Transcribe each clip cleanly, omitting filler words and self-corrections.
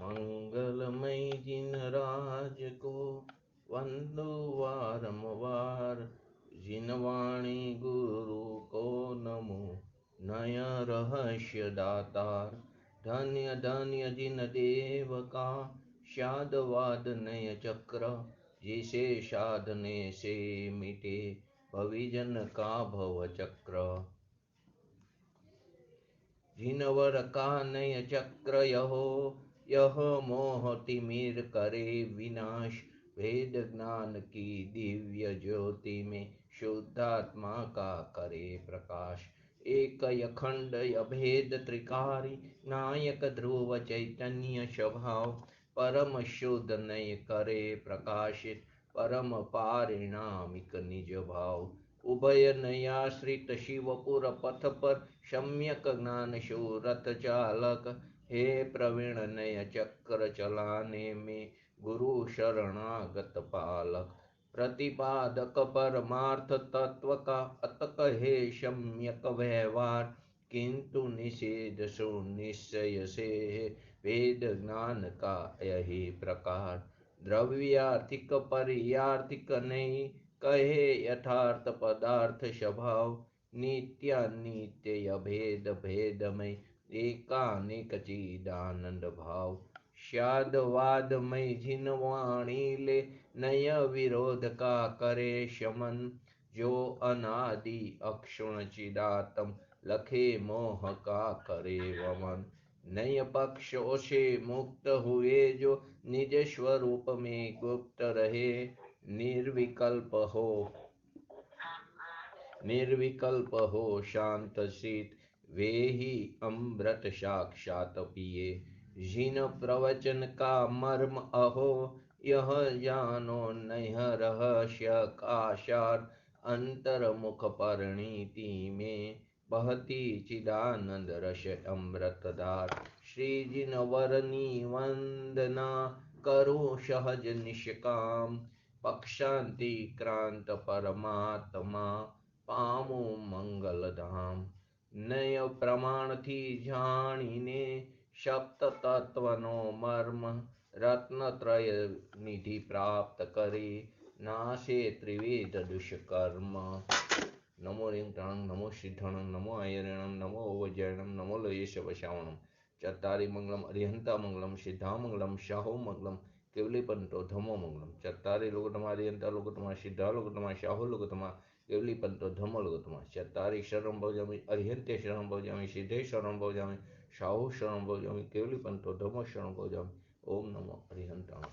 मंगलमय जिन राज को वंदो वारंवार, जिन वाणी गुरु को नमो नय रहस्य दातार। धन्य धन्य जिन देव का शादवाद नय चक्र, जिसे साधने से मिटे भविजन का भव चक्र। जिनवर का नय चक्र यह मोह तिमिर करे विनाश, वेद ज्ञान की दिव्य ज्योति में शुद्धात्मा का करे प्रकाश। एक अखंड अभेद त्रिकारी, नायक ध्रुव चैतन्य स्वभाव, परम शुद्ध नय करे प्रकाशित, परम पारिणामिक निज भाव। उभय नयाश्रित शिवपुर पथ पर, सम्यक ज्ञान शूरथ चालक, हे प्रवीण नय चक्र चलाने में गुरु शरणागत पालक। प्रतिपादक परमार्थ तत्व का अतक है सम्यक व्यवहार, किंतु निषेध सुनिश्चय से है वेद ज्ञान का यही प्रकार। द्रव्यार्थिक पर्यार्थिक नहीं कहे यथार्थ पदार्थ स्वभाव, नित्यानित्य अभेद भेदमय एकानेक चिदानंद भाव। शादवादमय जिन वाणी ले नय विरोध का करे शमन, जो अनादि अक्षुण चिदात्म लखे मोह का करे वमन। नय पक्षों से मुक्त हुए जो निज स्वरूप में गुप्त रहे, निर्विकल्प हो शांत शीत, वे ही अमृत साक्षात पिए। जिन प्रवचन का मर्म अहो, यह जानो नह रहस्य का सार, अंतर्मुख परिणीति में बहती चिदानंद रस अमृत धार। श्री जिन वरनी वंदना करो सहज निष्काम, पक्षांति क्रांत परमात्मा पामो मंगल धाम। नय प्रमाण थी जाणीने सप्त तत्वनो मर्म, रत्नत्रय निधि प्राप्त करे नाशे त्रिवेद दुष्कर्म। नमो ह्रीं नमो सिद्धणं नमो ऐरणं नमो वज्रणं नमो लयेश वशावणं। चत्तारि मंगलम अरिहंता मंगलम सिद्धा मंगलम शाहो मंगलम, केवलीपंतो धमो मंगलम। चत्तारि लोकतमा अरिहंता लोकतमा सिद्धा लोकतमा शाहो लोकतमा, केवलीपंतो धमो लोकतमा। चत्तारि शरणं भजामि अरिहन्ते शरणं भजामि सिद्धे शरणं भजामि शाहो शरणं भजामि, केवलीपंतो धमो शरणं भजामि। ओम नमो अरिहंताण।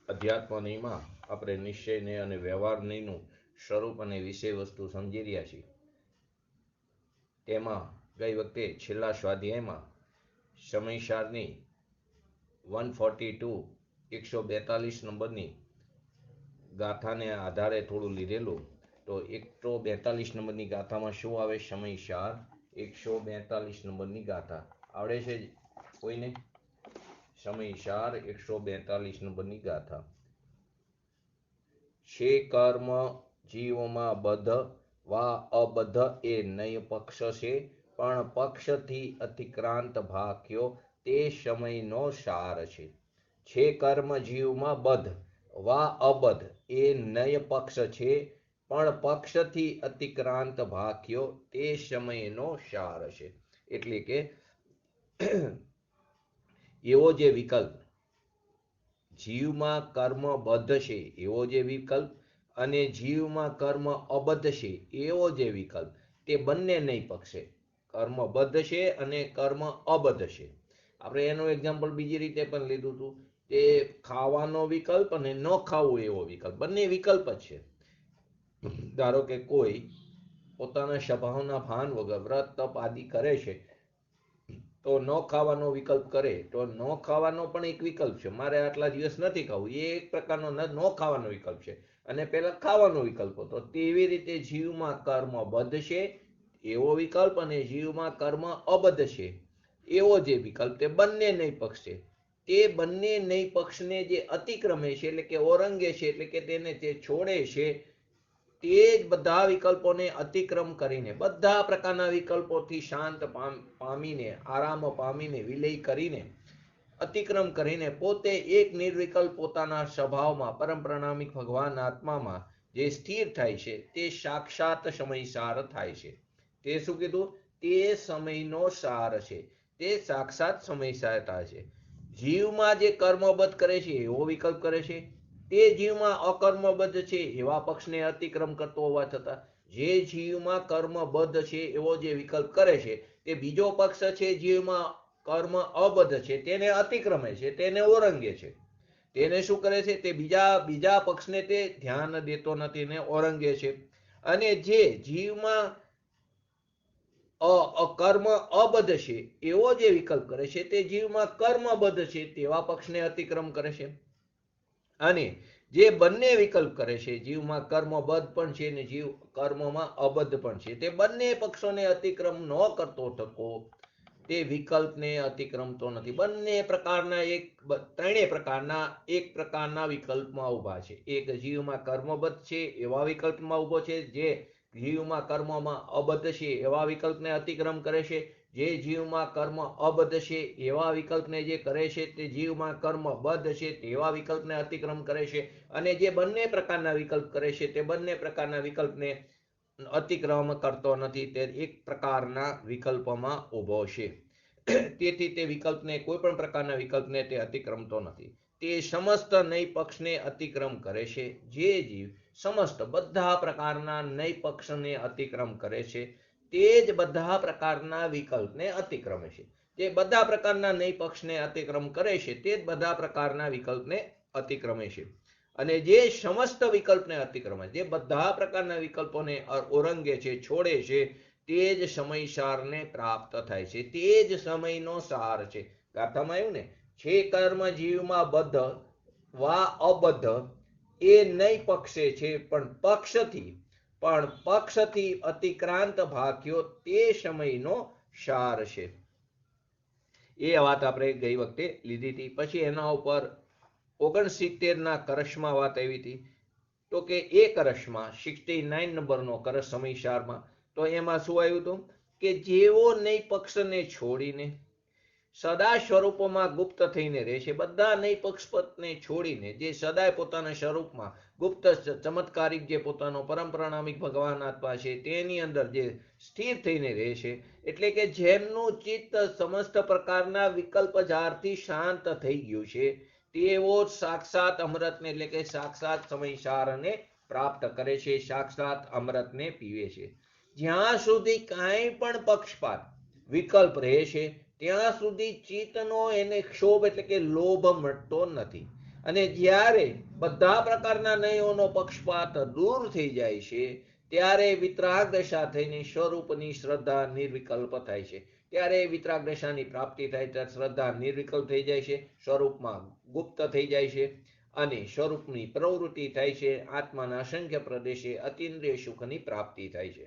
અધ્યાત્મનીમાં આપણે નિશ્ચયને અને વ્યવહારનીનું સ્વરૂપ અને વિષય વસ્તુ સમજી રહ્યા છીએ। તેમાં ગઈ વખતે છેલ્લા સ્વાધ્યાયમાં સમયસારની 142 142 નંબરની ગાથાને આધારે થોડું લીધેલું। તો 142 નંબરની ગાથામાં શું આવે? સમયસાર 142 નંબરની ગાથા આવડે છે કોઈને? સમયસાર 142 નંબરની ગાથા છે। કર્મ જીવમાં બદ્ધ વા અબદ્ધ એ નય પક્ષ છે, પણ પક્ષથી અતિક્રાંત ભાગ્યો તે સમયનો સાર છે। છે કર્મ જીવમાં બદ્ધ વા અબદ્ધ એ નય પક્ષ છે, પણ પક્ષથી અતિક્રાંત ભાગ્યો તે સમયનો સાર છે। એટલે કે એવો જે વિકલ્પ જીવમાં કર્મ બદ્ધ છે એવો જે વિકલ્પ, અને જીવમાં કર્મ અબદ્ધ છે એવો જે વિકલ્પ, તે બંને નહીં પક્ષે કર્મ બદ્ધ છે અને કર્મ અબદ્ધ છે। આપણે એનું એક્ઝામ્પલ બીજી રીતે પણ લીધું હતું કે ખાવાનો વિકલ્પ અને ન ખાવું એવો વિકલ્પ, બંને વિકલ્પ જ છે। ધારો કે કોઈ પોતાના સ્વભાવના ભાન વગર વ્રત તપ આદિ કરે છે, તો ન ખાવાનો વિકલ્પ કરે તો ન ખાવાનો પણ એક વિકલ્પ છે। મારે આટલા દિવસ નથી ખાવું એ એક પ્રકારનો ન ખાવાનો વિકલ્પ છે, અને પેલા ખાવાનો વિકલ્પ હતો। તેવી રીતે જીવમાં કર્મ બદ્ધ છે એવો વિકલ્પ અને જીવમાં કર્મ અબદ્ધ છે એવો જે વિકલ્પ, તે બંને નય પક્ષ છે। તે બંને નય પક્ષને જે અતિક્રમે છે એટલે કે ઓરંગે છે, એટલે કે તેને તે છોડે છે, તે જ બધા વિકલ્પોને અતિક્રમ કરીને, બધા પ્રકારના વિકલ્પોથી શાંત પામીને, આરામ પામીને, વિલય કરીને, અતિક્રમ કરીને પોતે એક નિર્વિકલ્પ પોતાના સ્વભાવમાં પરમ પ્રણામિક ભગવાન આત્મામાં જે સ્થિર થાય છે તે સાક્ષાત સમયસાર થાય છે. તે શું કીધું? તે સમયનો સાર છે, તે સાક્ષાત સમયસારતા છે. જીવમાં જે કર્મબદ્ધ કરે છે એવો વિકલ્પ કરે છે, તે જીવમાં અકર્મબદ્ધ છે એવા પક્ષને અતિક્રમ કરતો હોવા છતાં જે જીવમાં કર્મબદ્ધ છે એવો જે વિકલ્પ કરે છે તે બીજો પક્ષ છે જીવમાં કર્મ અબદ્ધ છે તેને અતિક્રમે છે, તેને ઓરંગે છે. તેને શું કરે છે? તે બીજા પક્ષને તે ધ્યાન દેતો નથી ને ઓરંગે છે. અને જે જીવમાં કર્મ અબદ્ધ છે એવો જે વિકલ્પ કરે છે તે જીવમાં કર્મબદ્ધ છે તેવા પક્ષને અતિક્રમ કરે છે. અને જે બંને વિકલ્પ કરે છે, જીવમાં કર્મબદ્ધ પણ છે ને જીવ કર્મમાં અબદ્ધ પણ છે, તે બંને પક્ષોને અતિક્રમ ન કરતો થકો તે વિકલ્પને અતિક્રમતો નથી. બંને પ્રકારના ત્રણેય પ્રકારના એક પ્રકારના વિકલ્પમાં ઉભા છે. એક જીવમાં કર્મબદ્ધ છે એવા વિકલ્પમાં ઉભો છે, જે જીવમાં કર્મમાં અબદ્ધ છે એવા વિકલ્પને અતિક્રમ કરે છે. જે જીવમાં કર્મ અબદ્ધ છે એવા વિકલ્પને જે કરે છે તે જીવમાં કર્મ બદ્ધ છે તેવા વિકલ્પને અતિક્રમ કરે છે. અને જે બંને પ્રકારના વિકલ્પ કરે છે તે બંને પ્રકારના વિકલ્પને અતિક્રમ કરતો નથી, તે એક પ્રકારના વિકલ્પમાં ઉભો છે. તેથી તે વિકલ્પને, કોઈ પણ પ્રકારના વિકલ્પને તે અતિક્રમતો નથી. તે સમસ્ત નય પક્ષને અતિક્રમ કરે છે. જે જીવ સમસ્ત બધા પ્રકારના નય પક્ષને અતિક્રમ કરે છે તે જ બધા પ્રકારના વિકલ્પને અતિક્રમે છે. જે બધા પ્રકારના નય પક્ષને અતિક્રમ કરે છે તે જ બધા પ્રકારના વિકલ્પને અતિક્રમે છે. અને જે સમસ્ત વિકલ્પને અતિક્રમે, જે બધા પ્રકારના વિકલ્પોને ઓરંગે છે, છોડે છે, તે જ સમયસારને પ્રાપ્ત થાય છે. તે જ સમયનો સાર છે. ગાથામાં આવ્યું ને, છે કર્મ જીવમાં બદ્ધ વા અબદ્ધ એ નય પક્ષે છે, પણ પક્ષથી અતિક્રાંત ભાગ્યો તે સમયનો સાર છે. એ વાત આપણે ગઈ વખતે લીધી હતી. પછી એના ઉપર 69ના કરશમાં વાત આવી હતી. તો કે એ કરશમાં 69 નંબરનો કરશ સમયસારમાં, તો એમાં શું આવ્યું હતું કે જેવો નય પક્ષને છોડીને સદા સ્વરૂપમાં ગુપ્ત થઈને રહે છે, બધા નય પક્ષપતને છોડીને જે સદાય પોતાના સ્વરૂપમાં ગુપ્ત ચમત્કારિક જે પોતાનો પરમ પ્રણામિક ભગવાન આત્મા છે તેની અંદર જે સ્થિર થઈને રહે છે, એટલે કે જેમનું ચિત્ત સમસ્ત પ્રકારના વિકલ્પ જારથી શાંત થઈ ગયું છે, તેઓ સાક્ષાત અમૃતને, એટલે કે સાક્ષાત સમયસારને પ્રાપ્ત કરે છે, સાક્ષાત અમૃતને પીવે છે. જ્યાં સુધી કાંઈ પણ પક્ષપાત વિકલ્પ રહે છે ત્યાં સુધી ચિત્તનો એને ક્ષોભ એટલે કે લોભ મળતો નથી. અને જ્યારે બધા પ્રકારના નયોનો પક્ષપાત દૂર થઈ જાય છે ત્યારે વિતરાગ દશા થઈને સ્વરૂપની શ્રદ્ધા નિર્વિકલ્પ થાય છે. ત્યારે વિતરાગ દશાની પ્રાપ્તિ થાય ત્યારે શ્રદ્ધા નિર્વિકલ્પ થઈ જાય છે, સ્વરૂપમાં ગુપ્ત થઈ જાય છે અને સ્વરૂપની પ્રવૃત્તિ થાય છે. આત્માના અસંખ્ય પ્રદેશે અતિન્દ્રિય સુખની પ્રાપ્તિ થાય છે.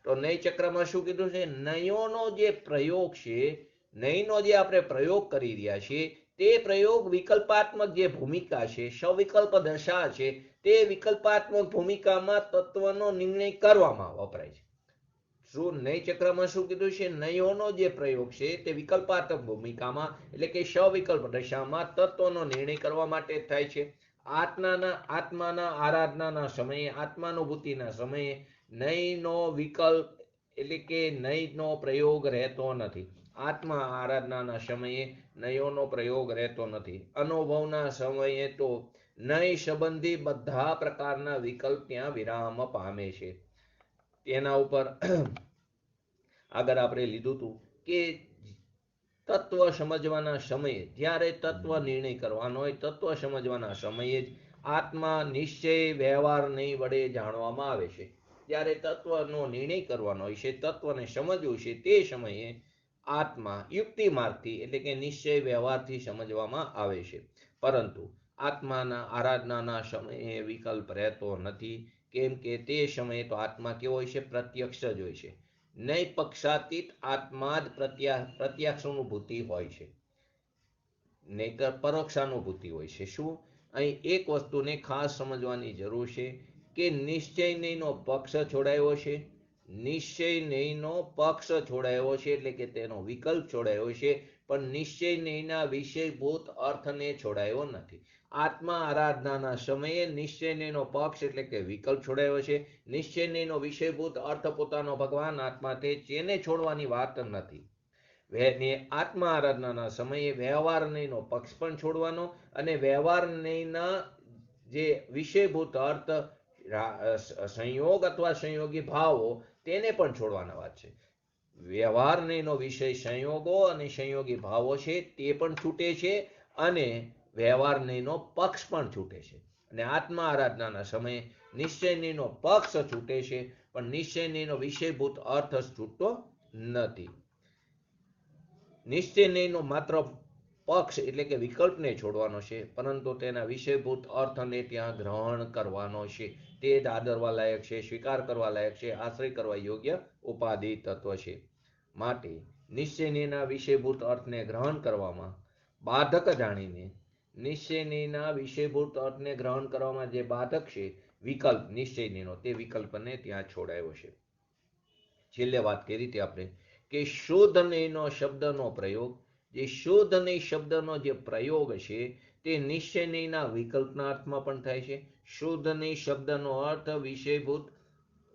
તો નય ચક્રમાં શું કીધું છે? નયોનો જે પ્રયોગ છે, નયનો જે આપણે પ્રયોગ કરી રહ્યા છીએ તે પ્રયોગ વિકલ્પાત્મક જે ભૂમિકા છે, સવિકલ્પ દશા છે, તે વિકલ્પાત્મક ભૂમિકામાં તત્વનો નિર્ણય કરવામાં વપરાય છે. શું નય ચક્રમાં શું કીધું છે? નયોનો જે પ્રયોગ છે તે વિકલ્પાત્મક ભૂમિકામાં એટલે કે સવિકલ્પ દશામાં તત્વનો નિર્ણય કરવા માટે થાય છે. આત્માના આરાધનાના સમયે, આત્માનુભૂતિના સમયે નયનો વિકલ્પ એટલે કે નયનો પ્રયોગ રહેતો નથી. આત્મા આરાધનાના સમયે નયોનો પ્રયોગ રહેતો નથી. અનુભવના સમયે તો નય સંબંધી બધા પ્રકારના વિકલ્પ ત્યાં વિરામ પામે છે. તેના ઉપર આગળ આપણે લીધું હતું કે તત્વ સમજવાના સમયે, જ્યારે તત્વ નિર્ણય કરવાનો હોય, તત્વ સમજવાના સમયે જ આત્મા નિશ્ચય વ્યવહાર નહીં વડે જાણવામાં આવે છે. જ્યારે તત્વનો નિર્ણય કરવાનો હોય છે, તત્વને સમજવું છે, તે સમયે આત્મા યુક્તિ માર્ગથી એટલે કે નિશ્ચય વ્યવહારથી સમજવામાં આવે છે. પરંતુ આત્માના આરાધનાના સમયે વિકલ્પ રહેતો નથી. કેમ કે તે સમયે તો આત્મા કેવો હોય છે? પ્રત્યક્ષ જ હોય છે. નય પક્ષાતીત આત્મા જ પ્રત્યક્ષ અનુભૂતિ હોય છે, નહીતર પરોક્ષાનુભૂતિ હોય છે. શું અહીં એક વસ્તુને ખાસ સમજવાની જરૂર છે કે નિશ્ચય નહીંનો પક્ષ છોડાયો છે. નિશ્ચય નહીંનો પક્ષ છોડાયો છે એટલે કે તેનો વિકલ્પ છોડાયો છે, પણ નિશ્ચય નહીંના વિષયભૂત અર્થને છોડાયો નથી. આત્મા આરાધનાના સમયે નિશ્ચય નહીંનો પક્ષ એટલે કે વિકલ્પ છોડાયો છે. નિશ્ચય નહીંનો વિષયભૂત અર્થ પોતાનો ભગવાન આત્મા તે જેને છોડવાની વાત નથી. આત્મા આરાધનાના સમયે વ્યવહાર નહીંનો પક્ષ પણ છોડવાનો અને વ્યવહાર નહીંના જે વિષયભૂત અર્થ સંયોગ અથવા સંયોગી ભાવો તેને પણ છોડવાના વાત છે. વ્યવહાર નહીંનો વિષય સંયોગો અને સંયોગી ભાવો છે તે પણ છૂટે છે અને વ્યવહાર નહીંનો પક્ષ પણ છૂટે છે. અને આત્મા આરાધનાના સમયે નિશ્ચય નહીંનો પક્ષ છૂટે છે, પણ નિશ્ચય નહીંનો વિષયભૂત અર્થ છૂટતો નથી. નિશ્ચય નહીંનો માત્ર પક્ષ એટલે કે વિકલ્પને છોડવાનો છે, પરંતુ તેના વિષયભૂત અર્થને ત્યાં ગ્રહણ કરવાનો છે. તે જ આદરવા લાયક છે, સ્વીકાર કરવા લાયક છે, આશ્રય કરવા યોગ્ય ઉપાધિ તત્વ છે. માટે નિશ્ચય નહીંના વિષયભૂત અર્થને ગ્રહણ કરવામાં બાધક જાણીને નિશ્ચય નહીંના વિષયભૂત અર્થને ગ્રહણ કરવામાં જે બાધક છે વિકલ્પ નિશ્ચય નહીંનો, તે વિકલ્પને ત્યાં છોડાયો છે. છેલ્લે વાત કરી હતી આપણે કે શુદ્ધ નહીંનો શબ્દનો પ્રયોગ, જે શુદ્ધ નહીં શબ્દનો જે પ્રયોગ છે તે નિશ્ચય નહીંના વિકલ્પના અર્થમાં પણ થાય છે. શુદ્ધ નહીં શબ્દનો અર્થ વિષયભૂત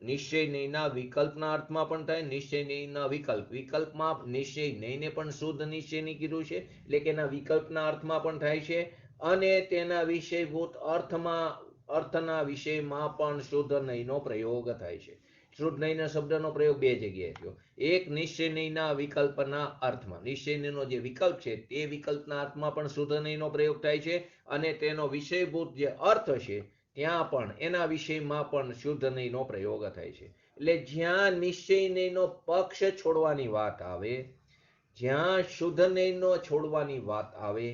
નિશ્ચય નહીંના વિકલ્પના અર્થમાં પણ થાય. નિશ્ચય નહીંના વિકલ્પમાં નિશ્ચય નહીંને પણ શુદ્ધ નિશ્ચય નહીં કીધું છે એટલે કે એના વિકલ્પના અર્થમાં પણ થાય છે અને તેના વિષયભૂત અર્થના વિષયમાં પણ શુદ્ધ નહીંનો પ્રયોગ થાય છે. શુદ્ધ નહીંના શબ્દનો પ્રયોગ બે જગ્યાએ થયો. એક નિશ્ચય નહીંના વિકલ્પના અર્થમાં, નિશ્ચય નહીંનો જે વિકલ્પ છે તે વિકલ્પના અર્થમાં પણ શુદ્ધ નહીંનો પ્રયોગ થાય છે અને તેનો વિષયભૂત જે અર્થ છે ત્યાં પણ એના વિષયમાં પણ શુદ્ધ નહીંનો પ્રયોગ થાય છે. એટલે જ્યાં નિશ્ચય નહીંનો પક્ષ છોડવાની વાત આવે, જ્યાં શુદ્ધ નહીંનો છોડવાની વાત આવે,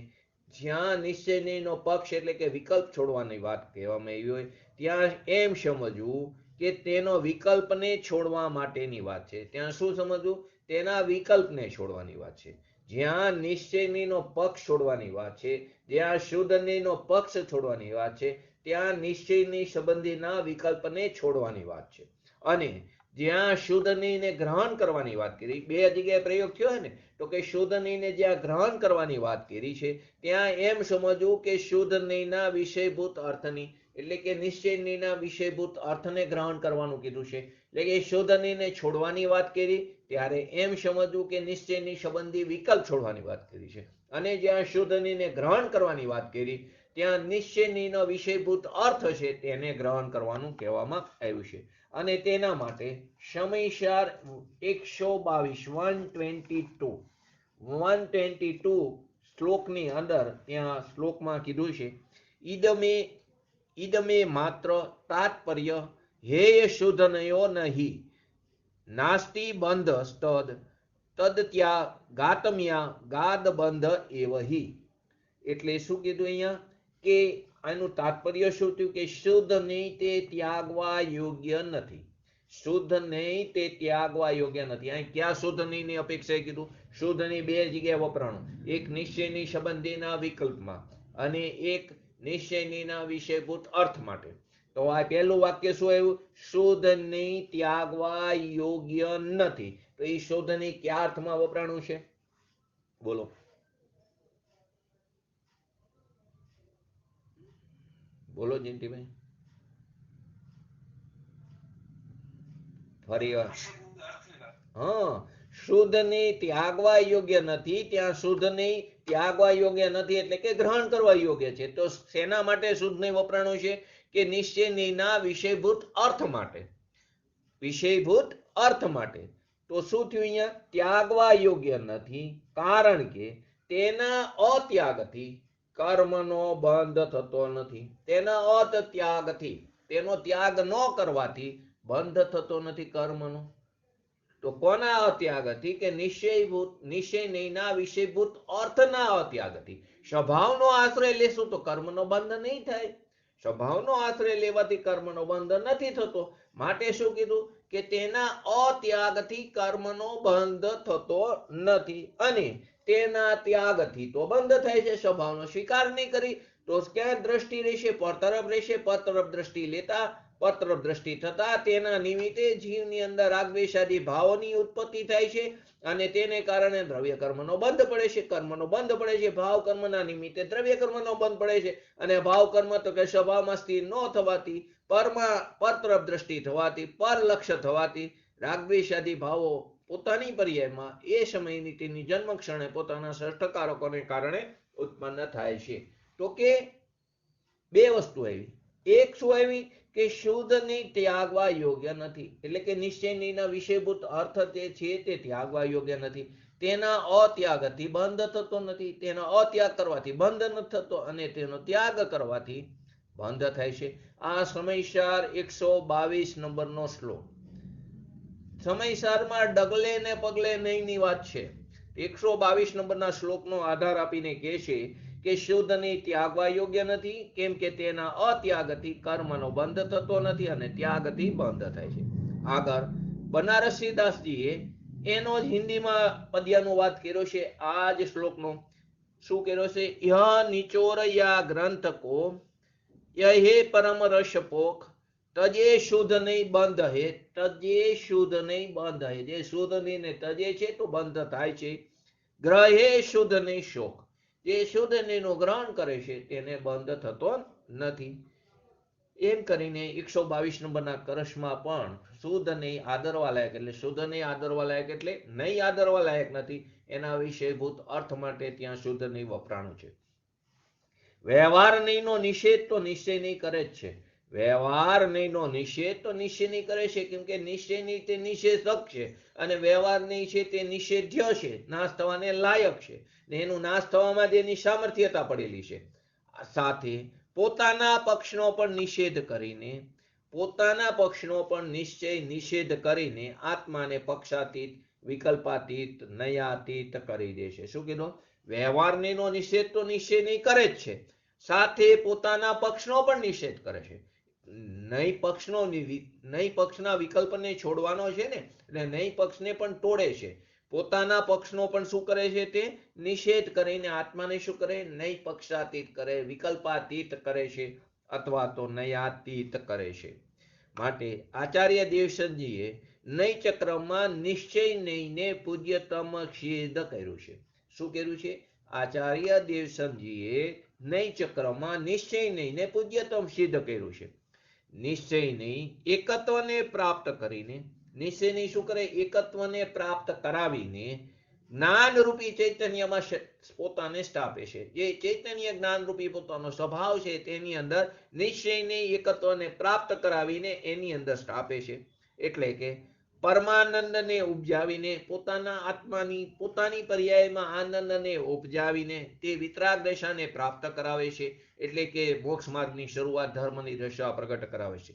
જ્યાં નિશ્ચય નહીંનો પક્ષ એટલે કે વિકલ્પ છોડવાની વાત કહેવામાં આવી હોય, ત્યાં એમ સમજવું કે તેનો વિકલ્પને છોડવા માટેની વાત છે. ત્યાં શું સમજવું? તેના વિકલ્પને છોડવાની વાત છે. જ્યાં નિશ્ચય નહીંનો પક્ષ છોડવાની વાત છે, જ્યાં શુદ્ધ નહીંનો પક્ષ છોડવાની વાત છે, ત્યાં નિશ્ચયની સંબંધીના વિકલ્પને છોડવાની વાત છે. અને જ્યાં શુદ્ધ નહીંને ગ્રહણ કરવાની વાત કરી, બે જગ્યાએ પ્રયોગ થયો ને, તો કે શુદ્ધ નહીંને જ્યાં ગ્રહણ કરવાની વાત કરી છે ત્યાં એમ સમજવું કે શુદ્ધ નહીંના વિષયભૂત અર્થની એટલે કે નિશ્ચય નહીંના વિષયભૂત અર્થને ગ્રહણ કરવાનું કીધું છે. એટલે કે શુદ્ધ નહીંને છોડવાની વાત કરી ત્યારે એમ સમજવું કે નિશ્ચયની સંબંધી વિકલ્પ છોડવાની વાત કરી છે. અને જ્યાં શુદ્ધ નહીંને ગ્રહણ કરવાની વાત કરી ત્યાં નિશ્ચય નહીંનો વિષયભૂત અર્થ છે તેને ગ્રહણ કરવાનું કહેવામાં આવ્યું છે. અને તેના માટે સમયસર 122 શ્લોકની અંદર ત્યાં શ્લોકમાં કીધું છે ઈદમે માત્ર તાત્પર્ય હેય શુદ્ધ નયો નહિ નાસ્તિ બંધ સ્તદ તદ ગાતમ્યા ગાદ બંધ એવહિ. એટલે શું કીધું અહીંયા કે આનું તાત્પર્ય શું થયું કે શુદ્ધ નહીં તે ત્યાગવા યોગ્ય નથી. શુદ્ધ નહીં તે ત્યાગવા યોગ્ય નથી. અહીં ક્યાં શુદ્ધ નહીં ની અપેક્ષાએ કીધું? શુદ્ધ નહીં બે જગ્યાએ વપરાણું, એક નિશ્ચયની સંબંધીના વિકલ્પમાં અને એક નિશ્ચયનીના વિષયભૂત અર્થ માટે. તો આ પહેલું વાક્ય શું આવ્યું? શુદ્ધ નહીં ત્યાગવા યોગ્ય નથી. તો એ શુદ્ધ નહીં કયા અર્થમાં વપરાણું છે? બોલો. બોલો જયંતિભાઈ. ફરી હા, શુદ્ધ નહીં ત્યાગવા યોગ્ય નથી, ત્યાં શુદ્ધ નહીં ત્યાગવા યોગ્ય નથી એટલે કે ગ્રહણ કરવા યોગ્ય છે. તો શેના માટે શુદ્ધ નહીં વપરાણું છે? કે નિશ્ચય નહીંના વિષયભૂત અર્થ માટે. વિષયભૂત અર્થ માટે. તો શું થયું અહીંયા? ત્યાગવા યોગ્ય નથી, કારણ કે તેના અત્યાગથી કર્મનો બંધ થતો નથી. તેના અત્યાગથી, તેનો ત્યાગ ન કરવાથી બંધ થતો નથી કર્મનો. તો કોના અત્યાગથી? કે નિશ્ચય નહીંના વિષયભૂત અર્થના અત્યાગથી. સ્વભાવનો આશ્રય લેશું તો કર્મનો બંધ નહીં થાય. સ્વભાવનો આશ્રય લેવાથી કર્મનો બંધ નથી થતો. માટે શું કીધું? કે તેના અત્યાગથી કર્મનો બંધ થતો નથી અને તેના ત્યાગથી તો બંધ થાય છે. સ્વભાવનો સ્વીકાર નહીં કરી તો ક્યાં દ્રષ્ટિ રહેશે? પર તરફ રહેશે. પર તરફ દ્રષ્ટિ લેતા પરતરફ દ્રષ્ટિ થતા તેના નિમિત્તે જીવની અંદર રાગદ્વેષાદી ભાવોની ઉત્પત્તિ થાય છે અને તેને કારણે દ્રવ્ય કર્મનો બંધ પડે છે, કર્મનો બંધ પડે છે. ભાવ કર્મના નિમિત્તે દ્રવ્ય કર્મનો બંધ પડે છે અને ભાવ કર્મ તો કે સ્વભાવમાં સ્થિર ન થવાથી, પરતરફ દ્રષ્ટિ થવાથી, પર લક્ષ્ય થવાથી રાગદ્વેષાદી ભાવો પોતાની પર્યાયમાં એ સમયની તેની જન્મ ક્ષણે પોતાના ષષ્ઠકારકોને કારણે ઉત્પન્ન થાય છે. તો કે બે વસ્તુ આવી. એક શું આવી કે શુદ્ધને ત્યાગવા યોગ્ય નથી, એટલે કે નિશ્ચયના વિષયભૂત અર્થ તે છે તે ત્યાગવા યોગ્ય નથી. તેના અત્યાગથી બંધ થતો નથી, તેના અત્યાગ કરવાથી બંધ નથી થતો અને તેનો ત્યાગ કરવાથી બંધ થાય છે. આ સમયસાર 122 નંબરનો શ્લોક. સમયસારમાં ડગલે ને પગલે નહીંની વાત છે. 122 નંબરના શ્લોકનો આધાર આપીને કહે છે કે શુદ્ધને ત્યાગવા યોગ્ય નથી, કેમ કે તેના અત્યાગથી કર્મનો બંધ થતો નથી અને ત્યાગથી બંધ થાય છે. આગળ બનારસીદાસજીએ એનો જ હિન્દીમાં પદ્યાનુવાદ કર્યો છે. આ જ શ્લોકનો શું કર્યો છે? યહ નિચોરયા ગ્રંથ કો યહે પરમ રસ પોખ તજે શુદ્ધ નહીં બંધ હે, તજે શુદ્ધ નહીં બંધ હે. જે શુદ્ધ નહીં ને તજે છે તો બંધ થાય છે. ગ્રહે શુદ્ધ નહીં શોક, જે શુદ્ધ નહીંનું ગ્રહણ કરે છે તેને બંધ થતો નથી. એમ કરીને 122 નંબરના કરશમાં પણ શુદ્ધ નહીં આદરવા લાયક, એટલે શુદ્ધ નહીં આદરવા લાયક એટલે નહીં આદરવા લાયક નથી, એના વિષયભૂત અર્થ માટે ત્યાં શુદ્ધ નહીં વપરાણું છે. વ્યવહાર નહીંનો નિષેધ તો નિશ્ચય નહીં કરે જ છે. વ્યવહાર નહીંનો નિષેધ તો નિશ્ચય નહીં કરે છે, કેમ કે નિશ્ચય નહીં તે નિષેધક છે અને વ્યવહાર નહીં છે તે નિષેધ્ય છે, નાશ થવાને લાયક છે ને એનું નાશ થવામાં તેની સામર્થ્યતા પડેલી છે. સાથે પોતાના પક્ષનો પણ નિષેધ કરીને, પોતાના પક્ષનો પણ નિષેધ કરીને આત્માને પક્ષાતીત, વિકલ્પાતીત, નયાતીત કરી દે છે. શું કીધું? વ્યવહાર નહીંનો નિષેધ તો નિશ્ચય નહીં કરે જ છે, સાથે પોતાના પક્ષનો પણ નિષેધ કરે છે. નહીં પક્ષના વિકલ્પને છોડવાનો છે ને, એટલે નહીં પક્ષને પણ તોડે છે. પોતાના પક્ષનો પણ શું કરે છે? તે નિષેધ કરીને આત્માને શું કરે? નહીં પક્ષાતીત કરે, વિકલ્પાતીત કરે છે અથવા તો નયાતીત કરે છે. માટે આચાર્ય દેવસનજીએ નય ચક્રમાં નિશ્ચય નહીંને પૂજ્યતમ સિદ્ધ કર્યું છે. શું કર્યું છે? આચાર્ય દેવસનજીએ નય ચક્રમાં નિશ્ચય નહીંને પૂજ્યતમ સિદ્ધ કર્યું છે. નિશ્ચય નહીં એકત્વને પ્રાપ્ત કરીને, નિશ્ચય નહીં શું કરે? એકત્વને પ્રાપ્ત કરાવીને જ્ઞાનરૂપી ચૈતન્યમાં પોતાને સ્થાપે છે. જે ચૈતન્ય જ્ઞાનરૂપી પોતાનો સ્વભાવ છે તેની અંદર નિશ્ચયને એકત્વને પ્રાપ્ત કરાવીને એની અંદર સ્થાપે છે. એટલે કે પરમાનંદને ઉપજાવીને, પોતાના આત્માની પોતાની પર્યાયમાં આનંદને ઉપજાવીને તે વિતરાગ દશાને પ્રાપ્ત કરાવે છે. એટલે કે મોક્ષ માર્ગની શરૂઆત, ધર્મની દશા પ્રગટ કરાવે છે.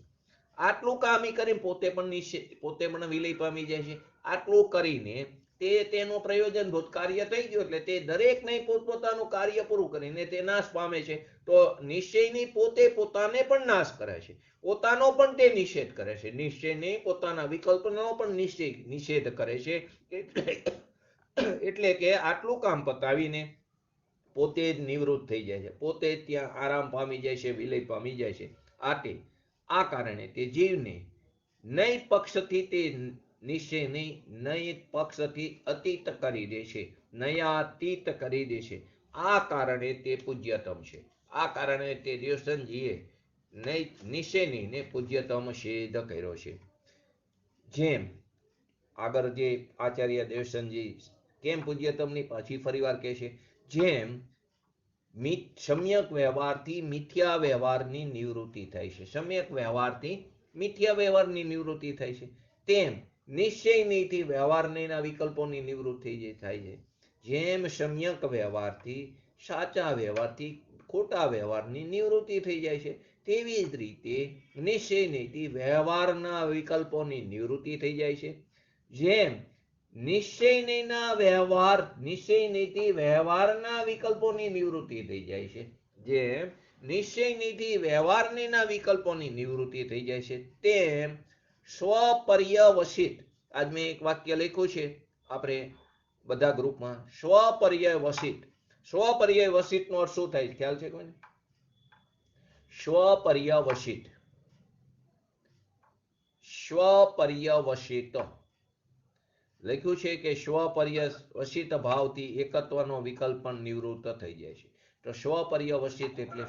આટલું કામ કરીને પોતે પણ વિલય પામી જાય છે. આટલું કરીને તેનું પ્રયોજનભૂત કાર્ય થઈ ગયું, એટલે તે દરેકને પોતપોતાનું કાર્ય પૂરું કરીને તે નાશ પામે છે. તો નિશ્ચયની પોતે પોતાને પણ નાશ કરે છે, પોતાનો પણ તે નિષેધ કરે છે. નિશ્ચયને પોતાના વિકલ્પનો પણ નિષેધ કરે છે. એટલે કે આટલું કામ પતાવીને પોતે જ નિવૃત્ત થઈ જાય છે, પોતે જ ત્યાં આરામ પામી જાય છે, વિલય પામી જાય છે. આ કારણે તે જીવને નય પક્ષથી તે નિશ્ચય નય પક્ષથી અતીત કરી દે છે, નયાતીત કરી દે છે. આ કારણે તે પૂજ્યતમ છે. આ કારણે તે દેવસનજીએ નિશ્ચય નહીંને પૂજ્યતમ સિદ્ધ કર્યો છે. જેમ આગળ જે આચાર્ય દેવસનજી કેમ પૂજ્યતમની પાછી ફરીવાર કહે છે, જેમ સમ્યક વ્યવહારથી મિથ્યા વ્યવહારની નિવૃત્તિ થાય છે, સમ્યક વ્યવહારથી મિથ્યા વ્યવહારની નિવૃત્તિ થાય છે, તેમ નિશ્ચય નહીંથી વ્યવહાર નહીંના વિકલ્પોની નિવૃત્તિ થાય છે. જેમ સમ્યક વ્યવહારથી, સાચા વ્યવહારથી ખોટા વ્યવહારની નિવૃત્તિ થઈ જાય છે, તેવી જ રીતે નિશ્ચય નહીંથી વ્યવહારના વિકલ્પોની નિવૃત્તિ થઈ જાય છે. જેમ નિશ્ચય નહીંથી વ્યવહારના વિકલ્પોની નિવૃત્તિ થઈ જાય છે, જેમ નિશ્ચય નહીંથી વ્યવહાર નહીંના વિકલ્પોની નિવૃત્તિ થઈ જાય છે, તેમ સ્વપર્યવસિત, આજ મેં એક વાક્ય લખ્યું છે આપણે બધા ગ્રુપમાં, સ્વપર્યવસિત. સ્વપર્યવસિત નો અર્થ શું થાય ખ્યાલ છે કોઈને? સ્વપર્યવસિત સ્વપર્યવસિત લખ્યું છે કે સ્વપર્યવસિત ભાવથી એકત્વનો વિકલ્પ પણ નિવૃત્ત થઈ જાય છે. તો સ્વપર્યવસિત એટલે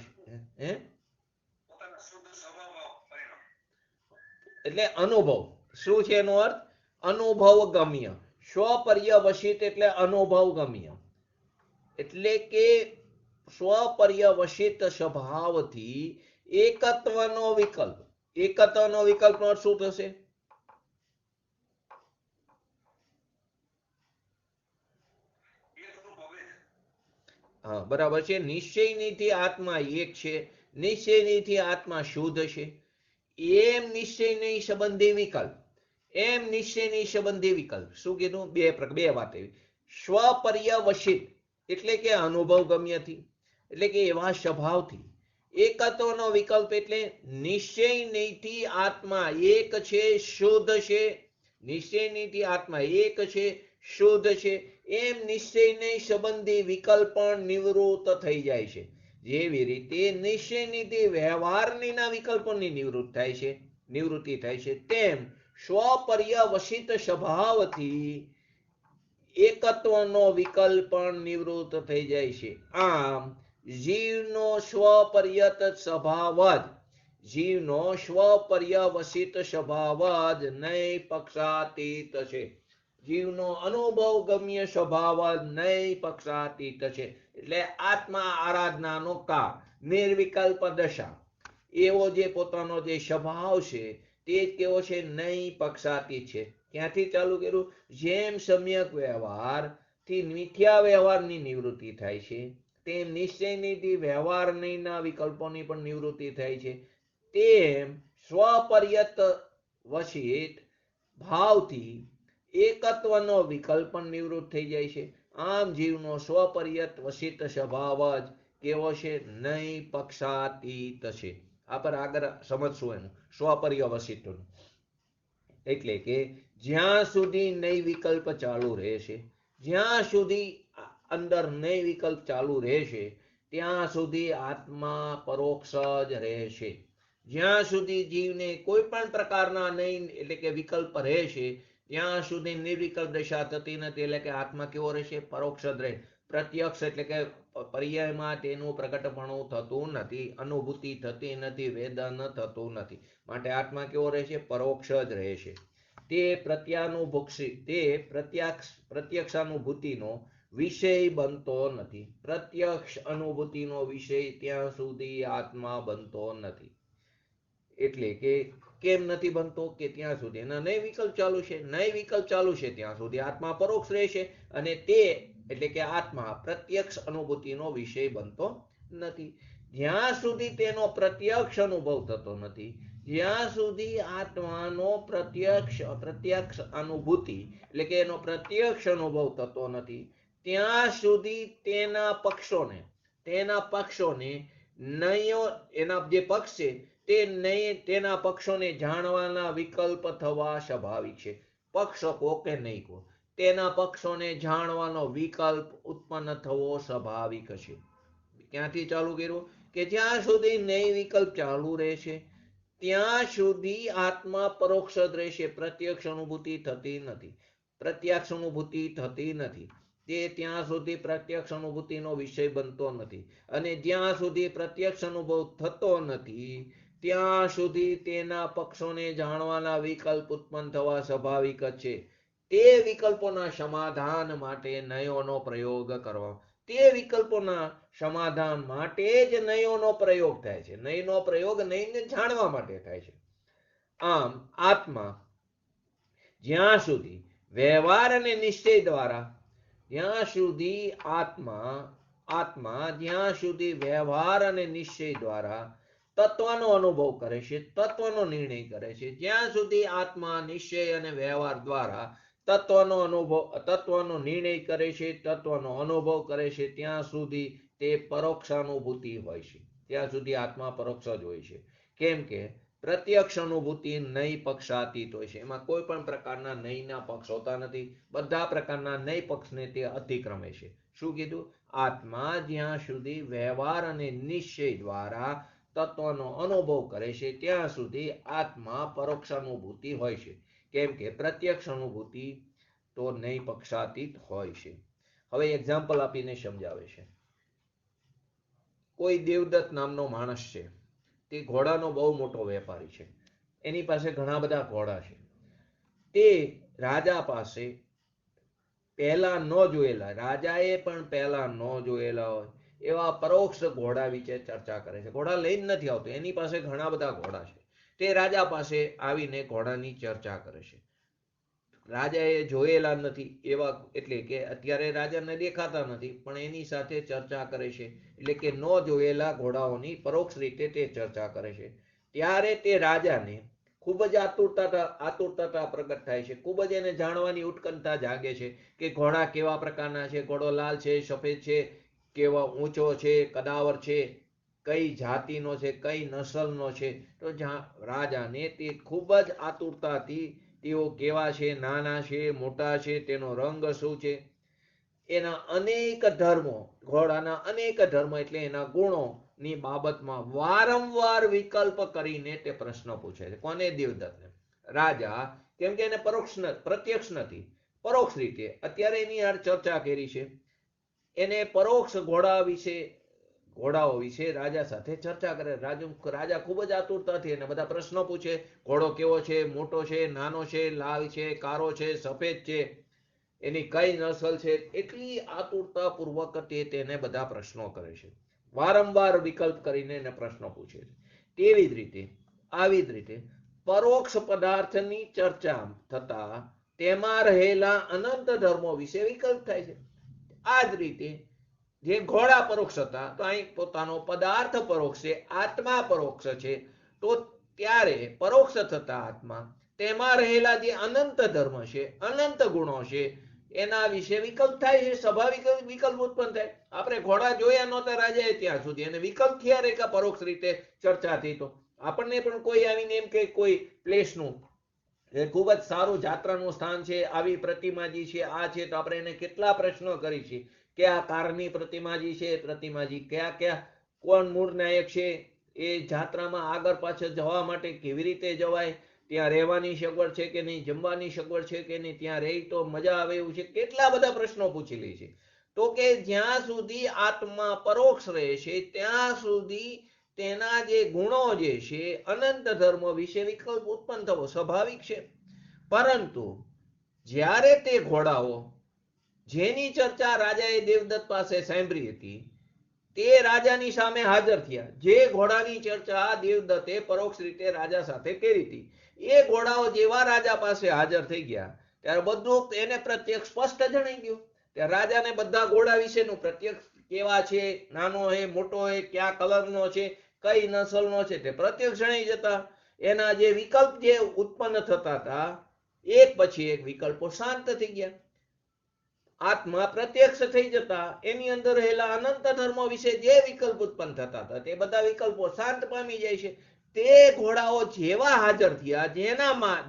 એટલે અનુભવ. શું છે એનો અર્થ? અનુભવ ગમ્ય. સ્વપર્યવસિત એટલે અનુભવ ગમ્ય, એટલે કે સ્વપર્યવસિત સ્વભાવથી એકત્વનો વિકલ્પ. એકત્વનો વિકલ્પનો અર્થ શું થશે? હા, બરાબર છે. નિશ્ચયનીથી આત્મા એક છે, નિશ્ચયનીથી આત્મા શુદ્ધ છે. એમ નિશ્ચયની સંબંધી વિકલ્પ. એમ નિશ્ચયની સંબંધી વિકલ્પ. શું કીધું? બે વાત એવી. સ્વપર્યવસિત એટલે કે અનુભવ ગમ્યથી, એટલે કે એવા સ્વભાવથી. એકત્વનો વિકલ્પ એટલે નિશ્ચયનીથી આત્મા એક છે, શુદ્ધ છે. નિશ્ચયનીથી આત્મા એક છે, શુદ્ધ છે. એમ નિશ્ચયની સંબંધી વિકલ્પ પણ નિવૃત્ત થઈ જાય છે. જેવી રીતે નિશ્ચયનીથી વ્યવહારની વિકલ્પોની નિવૃત્તિ થાય છે, તેમ સ્વપર્યવસિત સ્વભાવથી એકત્વનો વિકલ્પ પણ નિવૃત્ત થઈ જાય છે. આમ જીવનો સ્વપર્યત સ્વભાવ જીવનો સ્વપર્યવસિત સ્વભાવ જ નૈ પક્ષાતીત છે. જીવનો અનુભવ ગમ્ય સ્વભાવ નૈ પક્ષાતીત છે. એટલે આત્મા આરાધનાનો કાળ, નિર્વિકલ્પ દશા, એવો જે પોતાનો જે સ્વભાવ છે તે કેવો છે? નૈ પક્ષાતીત છે. ક્યાંથી ચાલુ કર્યું? જેમ સમ્યક વ્યવહાર થી મિથ્યા વ્યવહારની નિવૃત્તિ થાય છે, તેમ નિશ્ચયની વ્યવહારના વિકલ્પોની પણ નિવૃત્તિ થાય છે. તેમ સ્વપર્યત વસિત ભાવથી એકત્વનો વિકલ્પ પણ નિવૃત્ત થઈ જાય છે. આમ જીવનો સ્વપર્યત વસિત સ્વભાવ જ કેવો છે? નૈ પક્ષાતીત છે. આ પર આગળ સમજશું એનું સ્વપર્યવસિત. એટલે કે જ્યાં સુધી નૈ વિકલ્પ ચાલુ રહેશે, જ્યાં સુધી અંદર નૈ વિકલ્પ ચાલુ રહેશે, ત્યાં સુધી આત્મા પરોક્ષ જ રહેશે. જ્યાં સુધી જીવને કોઈ પણ પ્રકારના નૈ એટલે કે વિકલ્પ રહેશે, ત્યાં સુધી નિર્વિકલ્પ દશા થતી નથી. એટલે કે આત્મા કેવો રહેશે? પરોક્ષ જ રહે. પ્રત્યક્ષ એટલે કે પર્યાયમાં તેનું પ્રકટપણું થતું નથી, અનુભૂતિ થતી નથી, વેદન થતું નથી. માટે આત્મા કેવો રહેશે? પરોક્ષ જ રહેશે. તે પ્રત્યક્ષ અનુભૂતિનો વિષય બનતો નથી. પ્રત્યક્ષ અનુભૂતિનો વિષય ત્યાં સુધી આત્મા બનતો નથી. એટલે કે કેમ નથી બનતો? કે ત્યાં સુધી એના નૈ વિકલ્પ ચાલુ છે. નૈ વિકલ્પ ચાલુ છે ત્યાં સુધી આત્મા પરોક્ષ રહેશે, અને તે એટલે કે આત્મા પ્રત્યક્ષ અનુભૂતિનો વિષય બનતો નથી. જ્યાં સુધી તેનો પ્રત્યક્ષ અનુભવ થતો નથી, જ્યાં સુધી આત્માનો પ્રત્યક્ષ અનુભૂતિ એટલે કે એનો પ્રત્યક્ષ અનુભવ થતો નથી, ત્યાં સુધી તેના પક્ષોને નયો એના જે પક્ષ છે તે તેના પક્ષોને જાણવાના વિકલ્પ થવા સ્વાભાવિક છે. પક્ષ કો કે નહીં કો, તેના પક્ષોને જાણવાનો વિકલ્પ ઉત્પન્ન થવો સ્વાભાવિક છે. ક્યાંથી ચાલુ કર્યું? કે જ્યાં સુધી નૈ વિકલ્પ ચાલુ રહેશે ત્યાં સુધી આત્મા પરોક્ષ જ રહેશે. પ્રત્યક્ષ અનુભૂતિ થતી નથી. તે ત્યાં સુધી પ્રત્યક્ષ અનુભૂતિનો વિષય બનતો નથી. અને જ્યાં સુધી પ્રત્યક્ષ અનુભવ થતો નથી ત્યાં સુધી તેના પક્ષોને જાણવાના વિકલ્પ ઉત્પન્ન થવા સ્વાભાવિક છે. તે વિકલ્પોના સમાધાન માટે નયોનો પ્રયોગ કરવા, તે વિકલ્પોના સમાધાન માટે જ નયોનો પ્રયોગ થાય છે. નયનો પ્રયોગ નયને જાણવા માટે થાય છે. આમ આત્મા જ્યાં સુધી વ્યવહાર અને નિશ્ચય દ્વારા જ્યાં સુધી વ્યવહાર અને નિશ્ચય દ્વારા તત્વનો અનુભવ કરે છે, તત્વનો નિર્ણય કરે છે, જ્યાં સુધી આત્મા નિશ્ચય અને વ્યવહાર દ્વારા તત્વનો નિર્ણય કરે છે, તત્વનો અનુભવ કરે છે, ત્યાં સુધી તે પરોક્ષાનુભૂતિ હોય છે. ત્યાં સુધી આત્મા પરોક્ષ જ હોય છે. કેમ કે પ્રત્યક્ષ અનુભૂતિ નૈ પક્ષાતીત હોય છે. એમાં કોઈ પણ પ્રકારના નૈના પક્ષ હોતા નથી. બધા પ્રકારના નૈ પક્ષને તે અતિક્રમે છે. શું કીધું? આત્મા જ્યાં સુધી વ્યવહાર અને નિશ્ચય દ્વારા તત્વનો અનુભવ કરે છે ત્યાં સુધી આત્મા પરોક્ષ અનુભૂતિ હોય છે, કેમ કે પ્રત્યક્ષ અનુભૂતિ તો નહીં પક્ષાતીત હોય છે. હવે એક્ઝામ્પલ આપીને સમજાવે છે. કોઈ દેવદત્ત નામનો માણસ છે, તે ઘોડાનો બહુ મોટો વેપારી છે, એની પાસે ઘણા બધા ઘોડા છે. તે રાજા પાસે પહેલા ન જોયેલા, રાજાએ પણ પહેલા ન જોયેલા હોય એવા પરોક્ષ ઘોડા વિશે ચર્ચા કરે છે. ઘોડા લઈને નથી આવતો, એની પાસે ઘણા બધા ઘોડા છે. તે રાજા પાસે આવીને ઘોડાની ચર્ચા કરે છે. રાજાએ જોયેલા નથી એવા, એટલે કે અત્યારે રાજાને દેખાતા નથી, પણ એની સાથે ચર્ચા કરે છે. એટલે કે ન જોયેલા ઘોડાઓની પરોક્ષ રીતે તે ચર્ચા કરે છે. ત્યારે તે રાજાને ખૂબ જ આતુરતા પ્રગટ થાય છે. ખૂબ જ એને જાણવાની ઉત્કંઠા જાગે છે કે ઘોડા કેવા પ્રકારના છે, ઘોડો લાલ છે, સફેદ છે, કેવા ઊંચો છે, કદાવર છે, કઈ જાતિનો છે, કઈ નસલનો છે. તો રાજાને તે ખૂબ જ આતુરતાથી તેઓ કેવા છે, નાના છે, મોટા છે, તેનો રંગ શું છે, એના અનેક ધર્મો, ઘોડાના અનેક ધર્મ એટલે એના ગુણો ની બાબતમાં વારંવાર વિકલ્પ કરીને તે પ્રશ્ન પૂછે છે. કોને? દેવદત્તને. રાજા, કેમ કે એને પ્રત્યક્ષ નથી, પરોક્ષ રીતે અત્યારે એની યાર ચર્ચા કરી છે, એને પરોક્ષ ઘોડાઓ વિશે રાજા સાથે ચર્ચા કરે. રાજા ખૂબ જ આતુરતાથી એને બધા પ્રશ્નો પૂછે. ઘોડો કેવો છે, મોટો છે, નાનો છે, લાલ છે, કારો છે, સફેદ છે, એની કઈ નસલ છે, એટલી આતુરતા પૂર્વક તેને બધા પ્રશ્નો કરે છે. વારંવાર વિકલ્પ કરીને એને પ્રશ્નો પૂછે છે. તેવી જ રીતે, આવી જ રીતે પરોક્ષ પદાર્થની ચર્ચા થતા તેમાં રહેલા અનંત ધર્મો વિશે વિકલ્પ થાય છે. આ જ રીતે જે ઘોડા પરોક્ષ હતા, તો અહીં પોતાનો પદાર્થ પરોક્ષ છે, આત્મા પરોક્ષ છે. તો ત્યારે પરોક્ષ થતા આત્મા તેમાં રહેલા જે અનંત ધર્મ છે, અનંત ગુણો છે, એના વિશે વિકલ્પ થાય છે. સ્વાભાવિક વિકલ્પ ઉત્પન્ન થાય. આપણે ઘોડા જોયા નહોતા રાજાએ ત્યાં સુધી, અને વિકલ્પ થયા રે કે પરોક્ષ રીતે ચર્ચા થઈ. તો આપણને પણ કોઈ આવીને એમ કે કોઈ પ્લેસનું એ ખૂબ જ સારું જાત્રાનું સ્થાન છે, આવી પ્રતિમાજી છે, આ છે, તો આપણે એને કેટલા પ્રશ્નો કરી છે કે આ કારની પ્રતિમાજી છે, પ્રતિમાજી કયા કયા, કોણ મૂળ નાયક છે, એ જાત્રામાં આગળ પાછળ જવા માટે કેવી રીતે જવાય, ત્યાં રહેવાની સગવડ છે કે નહીં, જમવાની સગવડ છે કે નહીં, ત્યાં રહી તો મજા આવે એવું છે, કેટલા બધા પ્રશ્નો પૂછી લે છે. તો કે જ્યાં સુધી આત્મા પરોક્ષ રહે છે ત્યાં સુધી તેના જે ગુણો જે છે, અનંત ધર્મ વિશે વિકલ્પ ઉત્પન્ન થવો સ્વાભાવિક છે. પરંતુ જ્યારે તે ઘોડાઓ જેની ચર્ચા રાજાએ દેવદત્ત પાસે સાંભળી હતી, તે રાજાની સામે હાજર થયા. જે ઘોડાની ચર્ચા દેવદત્તે પરોક્ષ રીતે રાજા સાથે કરી હતી, એ ઘોડાઓ જેવા રાજા પાસે હાજર થઈ ગયા ત્યારે બધું એને પ્રત્યક્ષ સ્પષ્ટ જણાઈ ગયું. ત્યારે રાજાને બધા ઘોડા વિશેનું પ્રત્યક્ષ કેવા છે, નાનો હોય, મોટો હોય, કયા કલરનો છે, કઈ નસલનો છે, તે પ્રત્યક્ષ જણાઈ જતા. એના જે વિકલ્પ જે ઉત્પન્ન થતા હતા, એક પછી એક વિકલ્પો શાંત થઈ ગયા. આત્મા પ્રત્યક્ષ થઈ જતા એની અંદર રહેલા અનંત ધર્મો વિશે જે વિકલ્પ ઉત્પન્ન થતા હતા, તે બધા વિકલ્પો શાંત પામી જાય છે. તે ઘોડાઓ જેવા હાજર થયા,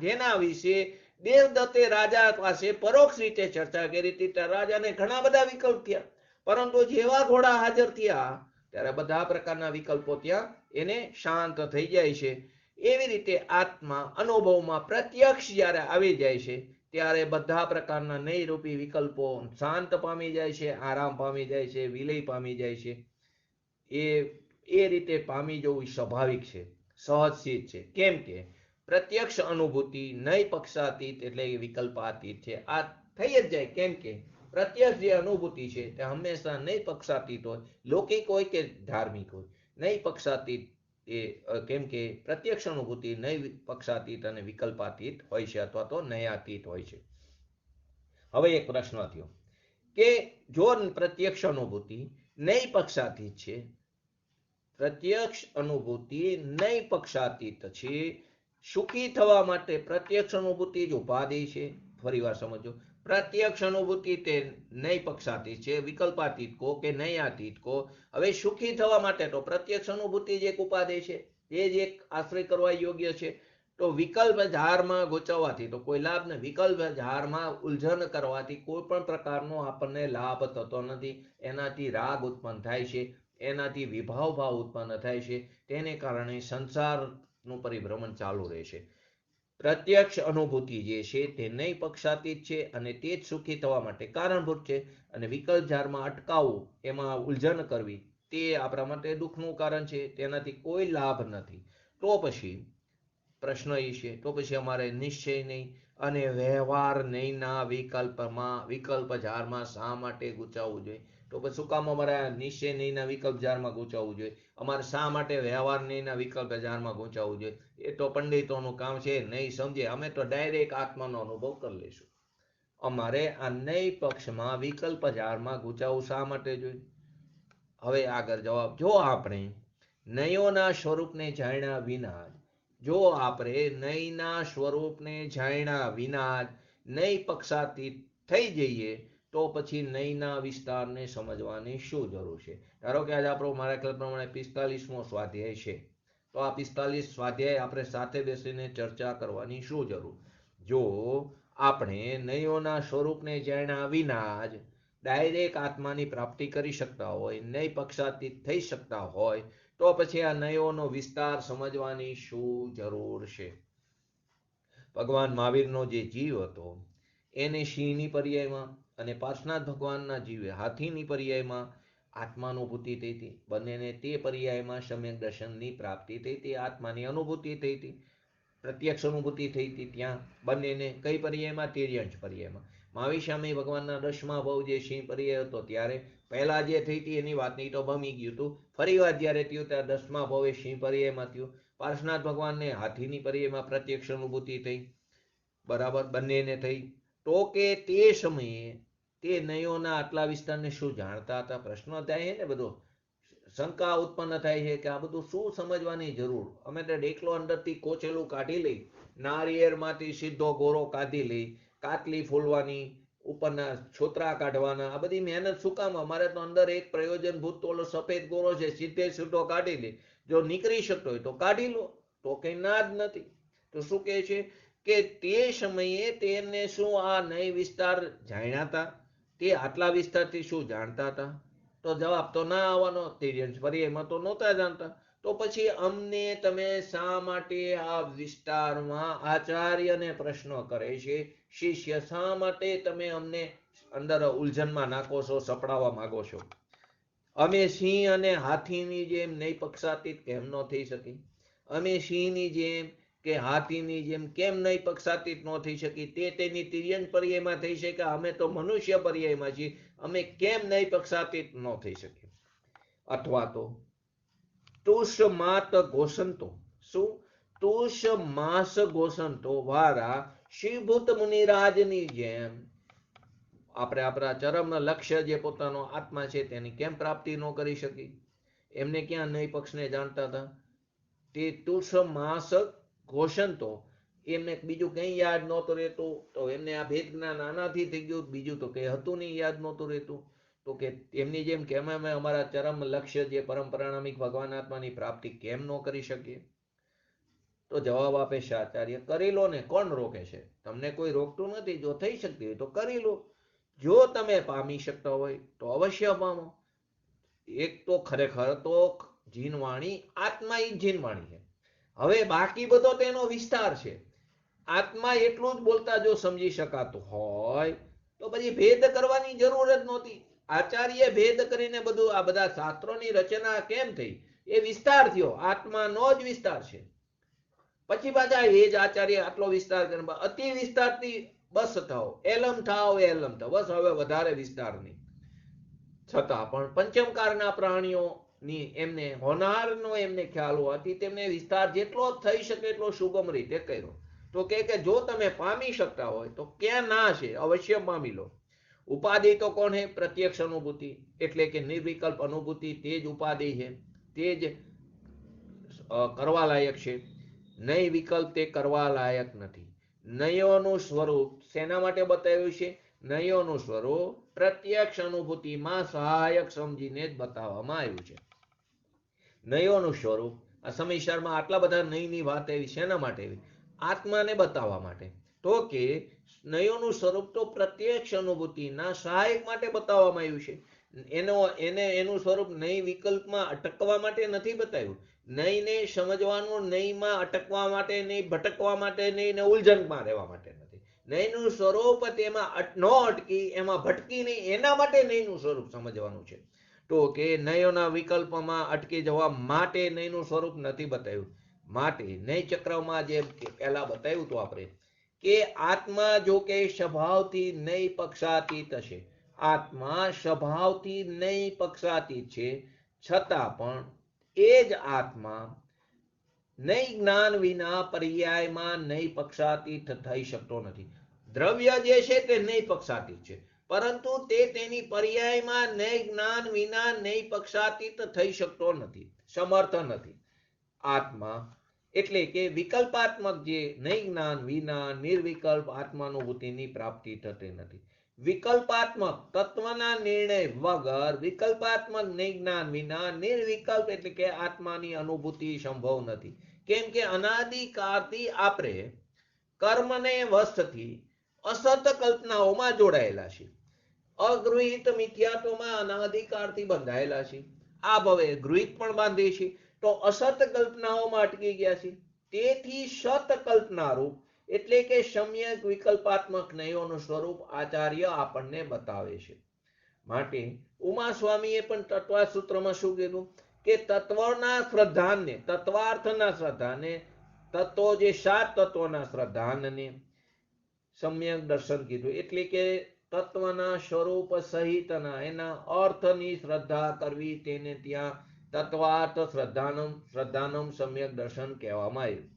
જેના વિશે દેવદત્તે રાજા પાસે પરોક્ષ રીતે ચર્ચા કરી હતી, ત્યારે રાજાને ઘણા બધા વિકલ્પ થયા. પરંતુ જેવા ઘોડા હાજર થયા ત્યારે બધા પ્રકારના વિકલ્પો ત્યાં એને શાંત થઈ જાય છે. એવી રીતે આત્મા અનુભવમાં પ્રત્યક્ષ જ્યારે આવી જાય છે ત્યારે બધા પ્રકારના નૈરૂપી વિકલ્પો શાંત પામી જાય છે, આરામ પામી જાય છે, વિલય પામી જાય છે. એ રીતે પામી જવું સ્વાભાવિક છે, સહજસિદ્ધ છે. કેમ કે પ્રત્યક્ષ અનુભૂતિ નહીં પક્ષાતીત એટલે વિકલ્પાતીત છે. આ થઈ જ જાય. કેમ કે પ્રત્યક્ષ જે અનુભૂતિ છે તે હંમેશા નહીં પક્ષાતીત હોય, લૌકિક હોય કે ધાર્મિક હોય, નહીં પક્ષાતીત. કેમ કે પ્રત્યક્ષ અનુભૂતિ નહીં પક્ષાતીત અને વિકલ્પાતીત હોય છે, અથવા તો નયાતીત હોય છે. હવે એક પ્રશ્ન થયો કે જો પ્રત્યક્ષ અનુભૂતિ નહીં પક્ષાતીત છે, પ્રત્યક્ષ અનુભૂતિ નહીં પક્ષાતીત છે, સુખી થવા માટે પ્રત્યક્ષ અનુભૂતિ જ ઉપાધિ છે. ફરી વાર સમજો, પ્રત્યક્ષ અનુભૂતિ તે નહીં પક્ષાતીત છે, વિકલ્પાતીત કો કે નયાતીત કો. હવે સુખી થવા માટે તો પ્રત્યક્ષ અનુભૂતિ જ એક ઉપાધિ છે, એ જ એક આશ્રય કરવા યોગ્ય છે. તો વિકલ્પ ઝારમાં ગોચવવાથી તો કોઈ લાભ નહીં. વિકલ્પ ઝારમાં ઉલઝન કરવાથી કોઈ પણ પ્રકારનો આપણને લાભ થતો નથી. એનાથી રાગ ઉત્પન્ન થાય છે, એનાથી વિભાવ ભાવ ઉત્પન્ન થાય છે, તેને કારણે સંસારનું પરિભ્રમણ ચાલુ રહેશે. પ્રત્યક્ષ અનુભૂતિ જે છે તે નહીં પક્ષાતીત છે અને તે જ સુખી થવા માટે કારણભૂત છે. અને વિકલ્પ જાળમાં અટકાવવું, એમાં ઉલઝન કરવી, તે આપણા માટે દુઃખનું કારણ છે, તેનાથી કોઈ લાભ નથી. તો પછી પ્રશ્ન એ છે, તો પછી અમારે નિશ્ચય નહીં અને વ્યવહાર નહીંના વિકલ્પ જાળમાં શા માટે ગુચાવવું જોઈએ? તો પછી શું કામ અમારે નિશ્ચય નહીંના વિકલ્પ જાળમાં ગુચાવવું જોઈએ? અમારે શા માટે વ્યવહાર નહીંના વિકલ્પ જાળમાં ગુચાવવું જોઈએ? એ તો પંડિતોનું કામ છે, નહીં સમજે. અમે તો ડાયરેક્ટ આત્માનો અનુભવ કરી લઈશું. અમારે આ નહીં પક્ષમાં વિકલ્પ જાળમાં ગુચાવવું શા માટે જોઈએ? હવે આગળ જવાબ, જો આપણે નયોના સ્વરૂપને જાણ્યા વિના જો આપણે નયના સ્વરૂપને જાણ્યા વિના નય પક્ષાતીત થઈ જઈએ તો પછી નયના વિસ્તારને સમજવાની શું જરૂર છે? ધારો કે આજે આપણો મારા ખ્યાલ પ્રમાણે 45મો સ્વાધ્યાય છે, તો આ 45 સ્વાધ્યાય આપણે સાથે બેસીને ચર્ચા કરવાની શું જરૂર? જો આપણે નયોના સ્વરૂપને જાણ્યા વિના જ ડાયરેક્ટ આત્માની પ્રાપ્તિ કરી શકતા હોય, નય પક્ષાતીત થઈ શકતા હોય, તો પછી આ નયોનો વિસ્તાર સમજવાની શું જરૂર છે? ભગવાન મહાવીરનો જે જીવ હતો એને સિંહની પર્યાયમાં અને પાર્શ્વનાથ ભગવાનના જીવે હાથીની પર્યાયમાં આત્માનુભૂતિ થઈ હતી. બંનેને તે પર્યાયમાં સમ્યક દર્શનની પ્રાપ્તિ થઈ હતી, આત્માની અનુભૂતિ થઈ હતી, પ્રત્યક્ષ અનુભૂતિ થઈ હતી. ત્યાં બંનેને કઈ પર્યાયમાં? તિર્યંશ પર્યાયમાં. મહાવીર સ્વામી ભગવાનના 10મા ભાવ જે સિંહ પર્યાય હતો ત્યારે પહેલા જે થઈ હતી એની વાત નહીં, તો ભમી ગયું હતું. ફરી વાર જ્યારે થયું ત્યારે 10મા ભાવે સિંહ પર્યાયમાં થયું. પાર્શ્વનાથ ભગવાનને હાથીની પર્યાયમાં પ્રત્યક્ષ અનુભૂતિ થઈ, બરાબર, બંનેને થઈ. તો કે તે સમયે તે નયોના આટલા વિસ્તારને શું જાણતા હતા? પ્રશ્ન થાય છે ને, બધો શંકા ઉત્પન્ન થાય છે કે આ બધું શું સમજવાની જરૂર? અમે તો એકલો અંદરથી કોચેલું કાઢી લઈ, નારિયેળમાંથી સીધો ગોરો કાઢી લઈ, કાતલી ફોલવાની, ઉપરના છોતરા કાઢવાના, આ બધી મહેનત શું કામ? અમારે તો અંદર એક પ્રયોજનભૂત ઓલો સફેદ ગોરો છે, સીધે સીધો કાઢી લે. જો નીકળી શકતો હોય તો કાઢી લો, તો કઈ ના જ નથી. તો શું કહે છે કે તે સમયે તેને શું આ નય વિસ્તાર જાણ્યા હતા? તે આટલા વિસ્તારથી શું જાણતા હતા? તો જવાબ તો ના આવવાનો. તિર્યંશ પર્યાયમાં તો નહોતા જાણતા. તો પછી અમને તમે શા માટે આ વિસ્તારમાં આચાર્યને પ્રશ્ન કરે છે, શિષ્ય શા માટે તમે અમને અંદર ઉલઝનમાં નાખો છો, સપડાવવા માંગો છો? અમે સિંહ અને હાથીની જેમ નય પક્ષાતીત કેમ ન થઈ શકી? અમે સિંહની જેમ કે હાથીની જેમ કેમ નય પક્ષાતીત ન થઈ શકી? તે તેની તિર્યંશ પર્યાયમાં થઈ શકે, અમે તો મનુષ્ય પર્યાયમાં છીએ, અમે કેમ નય પક્ષાતીત ન થઈ શકીએ? અથવા તો તુષ માત ઘોષંતો, શું? તુષ માસ ઘોષંતો વાળા શ્રીભૂત મુનિરાજની જેમ આપણે આપણા ચરમ લક્ષ્ય જે પોતાનો આત્મા છે તેની કેમ પ્રાપ્તિ ન કરી શકી? એમને ક્યાં નય પક્ષને જાણતા હતા? તે તુષ માસ ઘોષંતો, એમને બીજું કઈ યાદ નહોતું રહેતું. તો એમને આ ભેદ જ્ઞાન આનાથી થઈ ગયું, બીજું તો કઈ હતું નહીં, યાદ નહોતું રહેતું. તો કે એમની જેમ કેમ અમે અમારા ચરમ લક્ષ્ય જે પરમ પરિણામિક ભગવાન આત્માની પ્રાપ્તિ કેમ ન કરી શકીએ? તો જવાબ આપે છે આચાર્ય, કરી લો ને, કોણ રોકે છે? તમને કોઈ રોકતું નથી. જો થઈ શકતી હોય તો કરી લો. જો તમે પામી શકતા હોય તો અવશ્ય પામો. એક તો ખરેખર તો જીનવાણી આત્મા જ જીનવાણી છે. હવે બાકી બધો તેનો વિસ્તાર છે. આત્મા એટલું જ બોલતા જો સમજી શકાતું હોય તો પછી ભેદ કરવાની જરૂર જ નહોતી. આચાર્ય ભેદ કરીને બધું આ બધા શાસ્ત્રોની રચના કેમ થઈ? એ વિસ્તાર થયો, આત્માનો જ વિસ્તાર છે. પછી પાછા એ જ આચાર્ય આટલો વિસ્તાર કરે, અતિ વિસ્તારથી બસ થાવ, એલમ થાવ, એલમ થાવ, બસ હવે વધારે વિસ્તાર નહીં. છતાં પણ પંચમકારના પ્રાણીઓની એમને હોનારનો એમને ખ્યાલ હોવાથી તેમને વિસ્તાર જેટલો થઈ શકે એટલો સુગમ રીતે કર્યો. તો કે જો તમે પામી શકતા હોય તો ક્યાં ના છે? અવશ્ય પામી લો. ઉપાધિ તો કોણ હે? પ્રત્યક્ષ અનુભૂતિ, એટલે કે નિર્વિકલ્પ અનુભૂતિ, તે જ ઉપાધિ છે, તે જ કરવા લાયક છે. નય વિકલ્પ તે કરવા લાયક નથી. નયોનું સ્વરૂપ શેના માટે બતાવ્યું છે? નયોનું સ્વરૂપ પ્રત્યક્ષ અનુભૂતિમાં સહાયક સમજીને જ બતાવવામાં આવ્યું છે. નયોનું સ્વરૂપ આ સમયસરમાં આટલા બધા નયની વાત આવી, શેના માટે આવી? આત્માને બતાવવા માટે. તો કે નયોનું સ્વરૂપ તો પ્રત્યક્ષ અનુભૂતિના સહાયક માટે બતાવવામાં આવ્યું છે. એનું સ્વરૂપ નહીં વિકલ્પમાં અટકવા માટે નથી બતાવ્યું. નહીંને સમજવાનું નહીંમાં અટકવા માટે નહીં, ભટકવા માટે નહીં, ને ઉલઝનમાં રહેવા માટે નથી. નહીંનું સ્વરૂપ તેમાં ન અટકી, એમાં ભટકી નહીં, એના માટે નહીંનું સ્વરૂપ સમજવાનું છે. તો કે નયોના વિકલ્પમાં અટકી જવા માટે નહીંનું સ્વરૂપ નથી બતાવ્યું. માટે નય ચક્રમાં જેમ કે પહેલા બતાવ્યું હતું આપણે કે આત્મા જો કે સ્વભાવથી નય પક્ષાતીત હશે. આત્મા સ્વભાવથી નય પક્ષાતીત છે, છતાં પણ એ જ આત્મા નય જ્ઞાન વિના પર્યાયમાં નય પક્ષાતીત થઈ શકતો નથી. દ્રવ્ય જે છે તે નય પક્ષાતીત છે, પરંતુ તે તેની પર્યાયમાં નય જ્ઞાન વિના નય પક્ષાતીત થઈ શકતો નથી, સમર્થ નથી. આત્મા એટલે કે વિકલ્પાત્મક જે નય જ્ઞાન વિના નિર્વિકલ્પ આત્માનુભૂતિની પ્રાપ્તિ થતી નથી. વિકલ્પાત્મક તત્વના નિર્ણય વગર વિકલ્પાત્મક નય જ્ઞાન વિના નિર્વિકલ્પ એટલે કે આત્માની અનુભૂતિ સંભવ નથી. કેમ કે અનાદિકાળથી આપણે કર્મને વશથી અસત કલ્પનાઓમાં જોડાયેલા છે, અગૃહિત મિથ્યાત્વમાં અનાદિકાળથી બંધાયેલા છે. આ ભવે ગૃહિત પણ બાંધે છે, તો અસત કલ્પનાઓમાં અટકી ગયા છે. તેથી સત કલ્પનારૂપ એટલે કે સમ્યક વિકલ્પાત્મક નયોનું સ્વરૂપ આચાર્ય આપણને બતાવે છે. માટે ઉમા સ્વામીએ પણ તત્વ સૂત્રમાં શું કીધું કે તત્વના શ્રદ્ધાને, તત્વાર્થના શ્રદ્ધાને, તત્વો જે 7 તત્વોના શ્રદ્ધાને સમ્યક દર્શન કીધું. એટલે કે તત્વના સ્વરૂપ સહિતના એના અર્થની શ્રદ્ધા કરવી, તેને ત્યાં તત્વાર્થ શ્રદ્ધાનમ સમ્યક દર્શન કહેવામાં આવ્યું.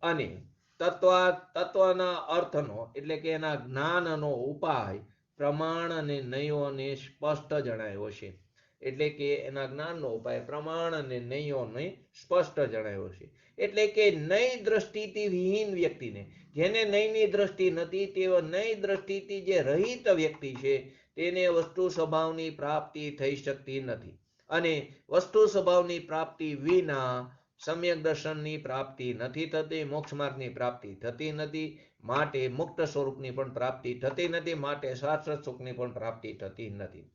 અને તત્વના અર્થનો એટલે કે એના જ્ઞાનનો ઉપાય પ્રમાણ અને નયોને સ્પષ્ટ જણાયો છે. એટલે કે એના જ્ઞાનનો ઉપાય પ્રમાણ અને નયોને સ્પષ્ટ જણાયો છે. એટલે કે નય દ્રષ્ટિથી વિહીન વ્યક્તિને, જેને નયની દ્રષ્ટિ નથી, તેઓ નય દ્રષ્ટિથી જે રહિત વ્યક્તિ છે, તેને વસ્તુ સ્વભાવની પ્રાપ્તિ થઈ શકતી નથી. અને વસ્તુ સ્વભાવની પ્રાપ્તિ વિના સમ્યક દર્શનની પ્રાપ્તિ નથી થતી, મોક્ષ માર્ગની પ્રાપ્તિ થતી નથી. માટે મુક્ત સ્વરૂપની પણ પ્રાપ્તિ થતી નથી. માટે શાશ્વત સુખની પણ પ્રાપ્તિ થતી નથી.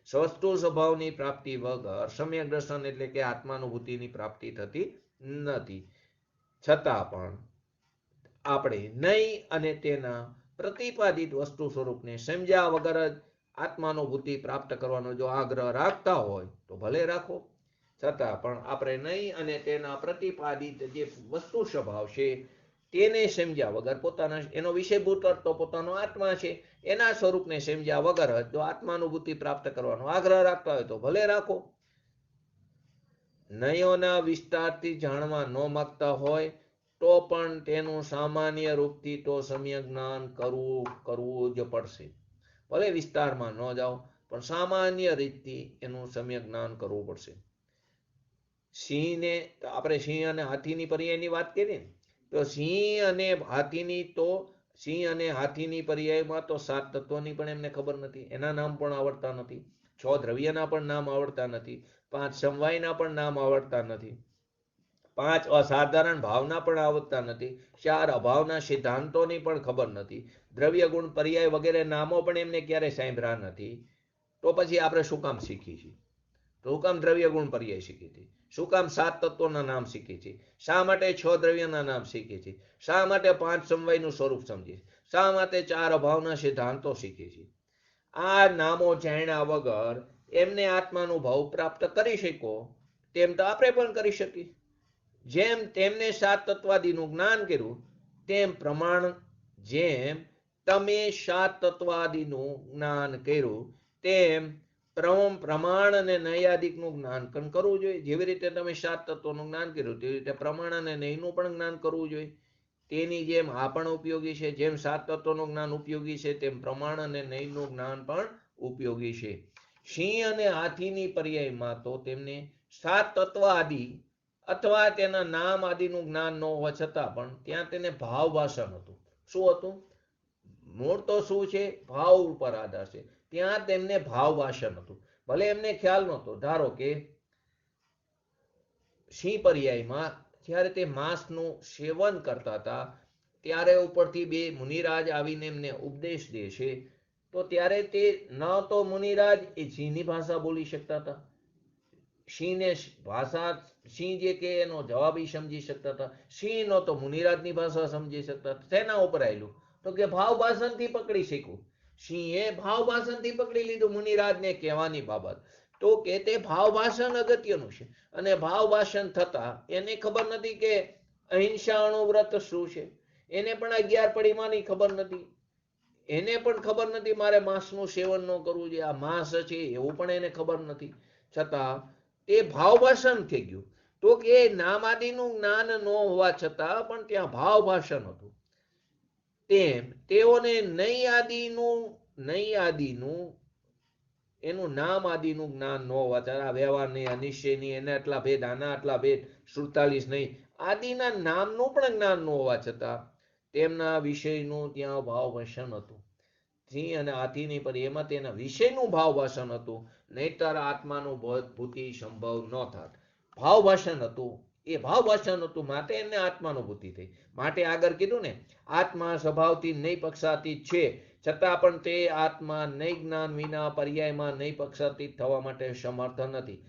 વસ્તુ સ્વભાવની પ્રાપ્તિ વગર સમ્યક દર્શન એટલે કે આત્માનુભૂતિની પ્રાપ્તિ થતી નથી. છતાં પણ આપણે નય અને તેના પ્રતિપાદિત વસ્તુ સ્વરૂપને સમજ્યા વગર જ આત્માનુભૂતિ પ્રાપ્ત કરવાનો જો આગ્રહ રાખતા હોય તો ભલે રાખો. છતાં પણ આપણે નય અને તેના પ્રતિપાદિત જે વસ્તુ સ્વભાવ છે તેને સમજ્યા વગર, પોતાના એનો વિષયભૂત અર્થ તો પોતાનો આત્મા છે, એના સ્વરૂપને સમજ્યા વગર જ જો આત્માનુભૂતિ પ્રાપ્ત કરવાનો આગ્રહ રાખતા હોય તો ભલે રાખો. નયોના વિસ્તારથી જાણવા ન માંગતા હોય તો પણ તેનું સામાન્ય રૂપથી તો સમ્યક જ્ઞાન કરવું જ પડશે. ભલે વિસ્તારમાં ન જાઓ, પણ સામાન્ય રીતથી એનું સમ્યક જ્ઞાન કરવું પડશે. આપણે સિંહ અને હાથીની પર્યાયની વાત કરીએ તો સિંહ અને હાથીની પર્યાયમાં તો 7 તત્વોની પણ એમને ખબર નથી, એના નામ પણ આવડતા નથી. 6 દ્રવ્યના પણ નામ આવડતા નથી. 5 સમવાયના પણ નામ આવડતા નથી. 5 અસાધારણ ભાવના પણ આવડતા નથી. 4 અભાવના સિદ્ધાંતોની પણ ખબર નથી. દ્રવ્ય ગુણ પર્યાય વગેરે નામો પણ એમને ક્યારે સાંભળ્યા નથી. તો પછી આપણે શું કામ શીખી છીએ? શું કામ દ્રવ્ય ગુણ પર્યાય શીખી છીએ? શું કામ 7 તત્વોના નામ શીખી છીએ? શા માટે 6 દ્રવ્યના નામ શીખી છીએ? શા માટે 5 સમવાયનું સ્વરૂપ સમજીએ? શા માટે 4 અભાવના સિદ્ધાંતો શીખી છીએ? આ નામો જાણ્યા વગર એમને આત્માનુભવ પ્રાપ્ત કરી શકો તેમ તો આપણે પણ કરી શકીએ. જેમ તેમને 7 તત્વાદીનું જ્ઞાન કર્યું તેમ જેમ તમે 7 તત્વાદીનું જ્ઞાન કર્યું તેમ પ્રમાણ અને નૈયાદિકનું જ્ઞાન પણ કરવું જોઈએ. જેવી રીતે તમે 7 તત્વોનું જ્ઞાન કર્યું તેવી રીતે પ્રમાણ અને નયનું પણ જ્ઞાન કરવું જોઈએ. તેની જેમ આ પણ ઉપયોગી છે. જેમ 7 તત્વોનું જ્ઞાન ઉપયોગી છે, તેમ પ્રમાણ અને નયનું જ્ઞાન પણ ઉપયોગી છે. સિંહ અને હાથીની પર્યાયમાં તો તેમને 7 તત્વ આદિ અથવા તેના નામ આદિનું જ્ઞાન ન હોવા છતાં પણ ત્યાં તેને ભાવ ભાષણ હતું. શું હતું? મૂળ તો શું છે? ભાવ ઉપર આધાર છે. ત્યાં તેમને ભાવ ભાષણ હતું. ભલે એમને ખ્યાલ નહોતો. ધારો કે સિંહ પર્યાયમાં જ્યારે તે માંસનું સેવન કરતા હતા ત્યારે ઉપરથી 2 મુનિરાજ આવીને એમને ઉપદેશ દે છે તો ત્યારે તે ન તો મુનિરાજ એ સિંહની ભાષા બોલી શકતા હતા, સિંહને ભાષા, સિંહ જે કે એનો જવાબ ઈ સમજી શકતા હતા, સિંહ નો તો મુનિરાજની ભાષા સમજી શકતા હતા. તેના ઉપર આવેલું તો કે ભાવ ભાષણથી પકડી શક્યું, સિંહે ભાવ ભાષણથી પકડી લીધું મુનિરાજને કહેવાની બાબત. તો કે તે ભાવ ભાષણ અગત્યનું છે, અને ભાવ ભાષણ થતા એને ખબર નથી કે અહિંસાનું વ્રત શું છે, એને પણ 11 પડીમાંની ખબર નથી, એને પણ ખબર નથી મારે માંસનું સેવન ન કરવું જોઈએ, આ માંસ છે એવું પણ એને ખબર નથી. છતાં તે ભાવ ભાષણ થઈ ગયું. તો કે નામ આદિનું જ્ઞાન ન હોવા છતાં પણ ત્યાં ભાવ ભાષણ હતું. તેમ તેઓને નહીં આદિનું એનું નામ આદિનું જ્ઞાન ન હોવા છતાં વ્યવહારની, અનિશ્ચયની, એને આટલા ભેદ, આના આટલા ભેદ, 47 નહીં, આદિના નામનું પણ જ્ઞાન ન હોવા છતાં તેમના વિષયનું ત્યાં ભાવ ભાષણ હતું. સિંહ અને હાથીની પર એમાં તેના વિષયનું ભાવ ભાષણ હતું, નહીતર આત્માનું ભૂતિ સંભવ ન થાત. ભાવ ભાષણ હતું, એ ભાવ ભાષણ હતું માટે એને આત્માનુભૂતિ થઈ. માટે આગળ કીધું ને, આત્મા સ્વભાવથી નહીં પક્ષાતીત છે, છતાં પણ તે આત્મા નહીં જ્ઞાન વિના પર્યાયમાં નહીં પક્ષાતીત થવા માટે સમર્થ નથી.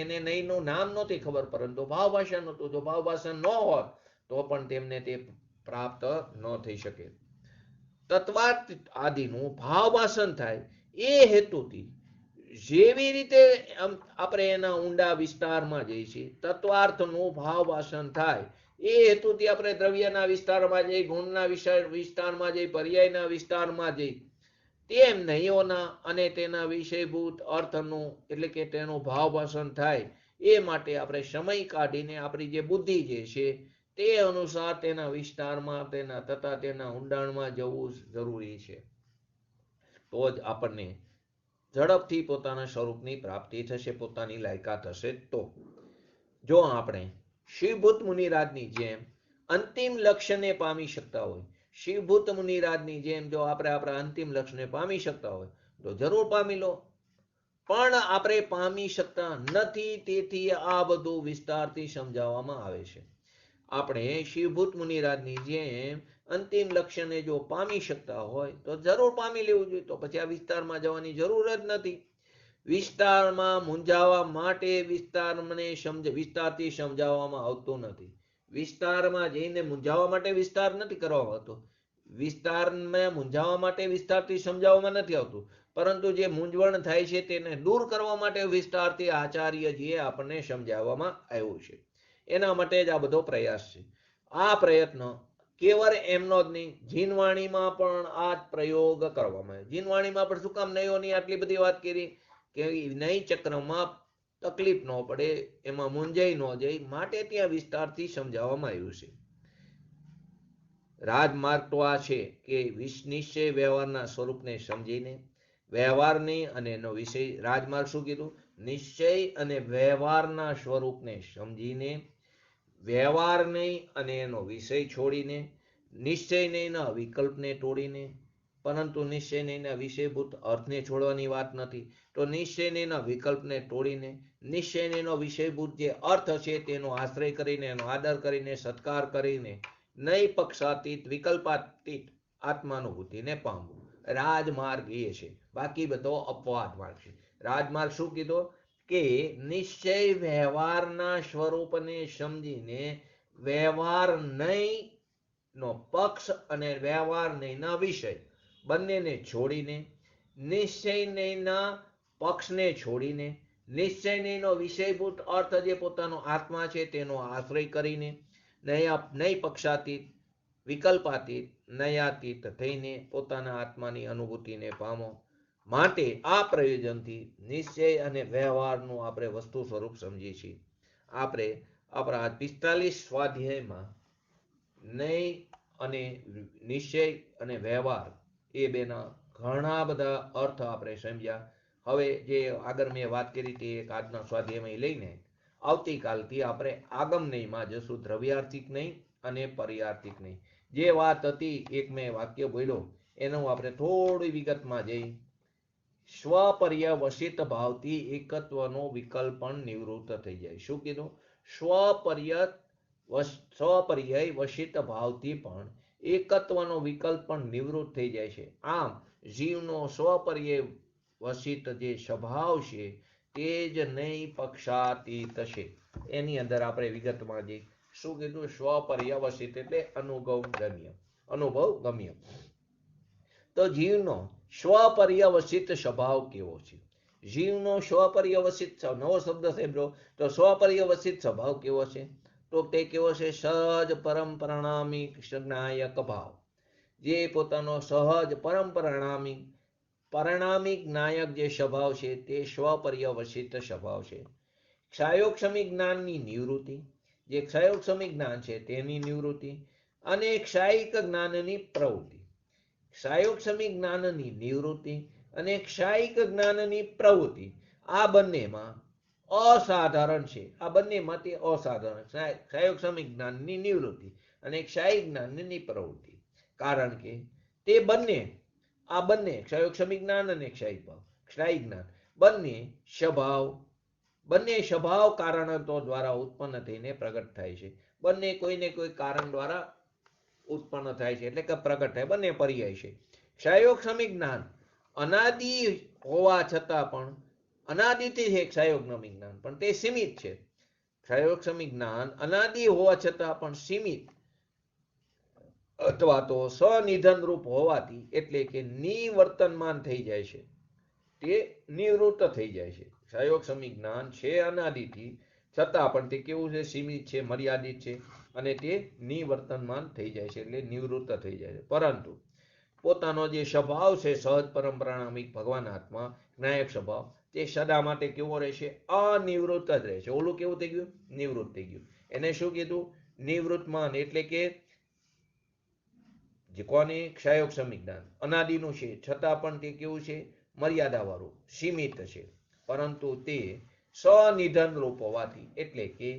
એને નહીંનું નામ નહોતી ખબર, પરંતુ ભાવ ભાષણ હતું. જો ભાવ ભાષણ ન હોત તો પણ તેમને તે પ્રાપ્ત ન થઈ શકે. તત્વાર્થ આદિનું ભાવ ભાષણ થાય એ હેતુથી, જેવી રીતે આપણે એના ઊંડા વિસ્તારમાં જઈએ છીએ, તત્વાર્થનું ભાવ ભાષણ થાય એ હેતુથી આપણે દ્રવ્યના વિસ્તારમાં જઈ, ગુણના વિસ્તારમાં જઈ, પર્યાયના વિસ્તારમાં જઈ, તેમ નહીંઓના અને તેના વિષયભૂત અર્થનું એટલે કે તેનું ભાવ ભાષણ થાય એ માટે આપણે સમય કાઢીને આપણી જે બુદ્ધિ જે છે તે અનુસાર તેના વિસ્તારમાં, તેના તથા તેના ઊંડાણમાં જવું જરૂરી છે. તો જ આપણને ઝડપથી પોતાના સ્વરૂપની પ્રાપ્તિ થશે, પોતાની લાયકાત હશે. તો જો આપણે શિવભૂત મુનિરાજની જેમ અંતિમ લક્ષ્યને પામી શકતા હોય, શિવભૂત મુનિરાજની જેમ જો આપણે આપણા અંતિમ લક્ષ્યને પામી શકતા હોય તો જરૂર પામી લો. પણ આપણે પામી શકતા નથી, તેથી આ બધું વિસ્તારથી સમજાવવામાં આવે છે. આપણે શિવભૂત મુનિરાજની જેમ અંતિમ લક્ષ્યને જો પામી શકતા હોય તો જરૂર પામી લેવું જોઈએ, તો પછી આ વિસ્તારમાં જવાની જરૂર જ નથી. વિસ્તારમાં મૂંઝાવા માટે વિસ્તારથી સમજાવવામાં આવતું નથી. વિસ્તારમાં જઈને મૂંઝાવા માટે વિસ્તાર નથી કરવામાં આવતો, વિસ્તારમાં મૂંઝાવા માટે વિસ્તારથી સમજાવવામાં નથી આવતું, પરંતુ જે મૂંઝવણ થાય છે તેને દૂર કરવા માટે વિસ્તારથી આચાર્યજીએ આપણને સમજાવવામાં આવ્યું છે. એના માટે જ આ બધો પ્રયાસ છે. આ પ્રયત્ન કેવળ એમનો જ નહીં, જીનવાણીમાં પણ આ પ્રયોગ કરવામાં આવ્યો. જીનવાણીમાં પણ શું કામ નયોની આટલી બધી વાત કરી કે નઈ ચક્રમાં તકલીફ ન પડે, એમાં મૂંઝાઈ ન જાય, માટે ત્યાં વિસ્તારથી સમજાવવામાં આવ્યું છે. રાજમાર્ગ તો આ છે કે નિશ્ચય વ્યવહારના સ્વરૂપને સમજીને, વ્યવહારની અને એનો વિષય, રાજમાર્ગ શું કીધું? નિશ્ચય અને વ્યવહારના સ્વરૂપને સમજીને, વ્યવહાર નહીં અને એનો વિષય છોડીને, નિશ્ચય નહીંના વિકલ્પને તોડીને, પરંતુ નિશ્ચય નહીંના વિષયભૂત અર્થને છોડવાની વાત નથી, તો નિશ્ચય નહીંના વિકલ્પને તોડીને, નિશ્ચય નહીંનો વિષયભૂત જે અર્થ છે તેનો આશ્રય કરીને, એનો આદર કરીને, સત્કાર કરીને, નહીં પક્ષાતીત વિકલ્પાતીત આત્માનુભૂતિને પામવું. રાજમાર્ગ એ છે, બાકી બધો અપવાદ માર્ગ છે. રાજમાર્ગ શું કીધો? કે નિશ્ચય વ્યવહારના સ્વરૂપને સમજીને, વ્યવહાર નહીં નો પક્ષ અને વ્યવહાર નહીંના વિષય બંનેને છોડીને, નિશ્ચય નહીંના પક્ષને છોડીને, નિશ્ચય નહીંનો વિષયભૂત અર્થ જે પોતાનો આત્મા છે તેનો આશ્રય કરીને, નહીં પક્ષાતીત વિકલ્પાતીત નયાતીત થઈને પોતાના આત્માની અનુભૂતિને પામો. માટે આ પ્રયોજનથી નિશ્ચય અને વ્યવહારનું આપણે વસ્તુ સ્વરૂપ સમજીએ છીએ. આપણે આપણા 45 સ્વાધ્યાયમાં નહીં અને નિશ્ચય અને વ્યવહાર એ બેના ઘણા બધા અર્થ આપણે સમજ્યા. હવે જે આગળ મેં વાત કરી તે એક આજના સ્વાધ્યાયમાં લઈને આવતીકાલથી આપણે આગમ નહીંમાં જશું, દ્રવ્યાર્થિક નહીં અને પર્યાર્થિક નહીં. જે વાત હતી એક મેં વાક્ય બોલ્યો એનું આપણે થોડી વિગતમાં જઈ. સ્વપર્યવસિત ભાવથી એકત્વનો વિકલ્પ પણ નિવૃત્ત થઈ જાય. શું કીધું? સ્વપર્યય વસિત ભાવથી પણ એકત્વનો વિકલ્પ પણ નિવૃત્ત થઈ જાય છે. આમ જીવનો સ્વપર્યવસિત જે સ્વભાવ છે તે જ નહીં પક્ષાતીત છે. એની અંદર આપણે વિગતમાં જે શું કીધું, સ્વપર્યવસિત એટલે અનુભવ ગમ્ય. તો જીવનો સ્વપર્યવસિત સ્વભાવ કેવો છે? જીવનો સ્વપર્યવસિત, નવો શબ્દ સાંભળો તો સ્વપર્યવસિત સ્વભાવ કેવો છે? તો તે કેવો છે? સહજ પરમ પરિણામી જ્ઞાયક ભાવ. જે પોતાનો સહજ પરમ પરિણામિક જ્ઞાયક જે સ્વભાવ છે તે સ્વપર્યવસિત સ્વભાવ છે. ક્ષાયોક્ષમી જ્ઞાનની નિવૃત્તિ, જે ક્ષાયોક્ષમી જ્ઞાન છે તેની નિવૃત્તિ અને ક્ષાયિક જ્ઞાનની પ્રવૃત્તિ. ક્ષાયોક્ષમી જ્ઞાનની નિવૃત્તિ અને ક્ષાયિક જ્ઞાનની પ્રવૃત્તિ આ બંનેમાં અસાધારણ છે. આ બંનેમાં તે અસાધારણ, ક્ષાયોક્ષમી જ્ઞાનની નિવૃત્તિ અને ક્ષાયિક જ્ઞાનની પ્રવૃત્તિ. કારણ કે તે બંને, આ બંને ક્ષાયોક્ષમી જ્ઞાન અને ક્ષાયિક જ્ઞાન બંને સ્વભાવ કારણો દ્વારા ઉત્પન્ન થઈને પ્રગટ થાય છે. બંને કોઈને કોઈ કારણ દ્વારા ઉત્પન્ન થાય છે, એટલે કે પ્રગટ થાય, બંને પર્યાય છે. ક્ષાયોક્ષમી જ્ઞાન અનાદિ હોવા છતાં પણ, અનાદિથી છે ક્ષાયોક્ષમી જ્ઞાન, પણ તે સીમિત છે. ક્ષાયોક્ષમી જ્ઞાન અનાદિ હોવા છતાં પણ સીમિત અથવા તો સ્વનિધન રૂપ હોવાથી, એટલે કે નિવર્તનમાન થઈ જાય છે, તે નિવૃત્ત થઈ જાય છે. ક્ષાયોક્ષમી જ્ઞાન છે અનાદિથી, છતાં પણ તે કેવું છે? સીમિત છે, મર્યાદિત છે, અને તે નિવર્તનમાન થઈ જાય છે, એટલે નિવૃત્ત થઈ જાય છે. પરંતુ પોતાનો જે સ્વભાવ છે સહજ પરંપરામિક ભગવાન આત્મા જ્ઞાયક સ્વભાવ, તે સદા માટે કેવો રહેશે? અનિવૃત્ત જ રહેશે. ઓલું કેવું થઈ ગયું? નિવૃત્ત થઈ ગયું. એને શું કીધું? નિવૃત્તમાન. એટલે કે જે કોને? ક્ષાયોક્ષમી જ્ઞાન અનાદિનું છે, છતાં પણ તે કેવું છે? મર્યાદા વાળું, સીમિત છે. પરંતુ તે સ્વનિધન રૂપ હોવાથી, એટલે કે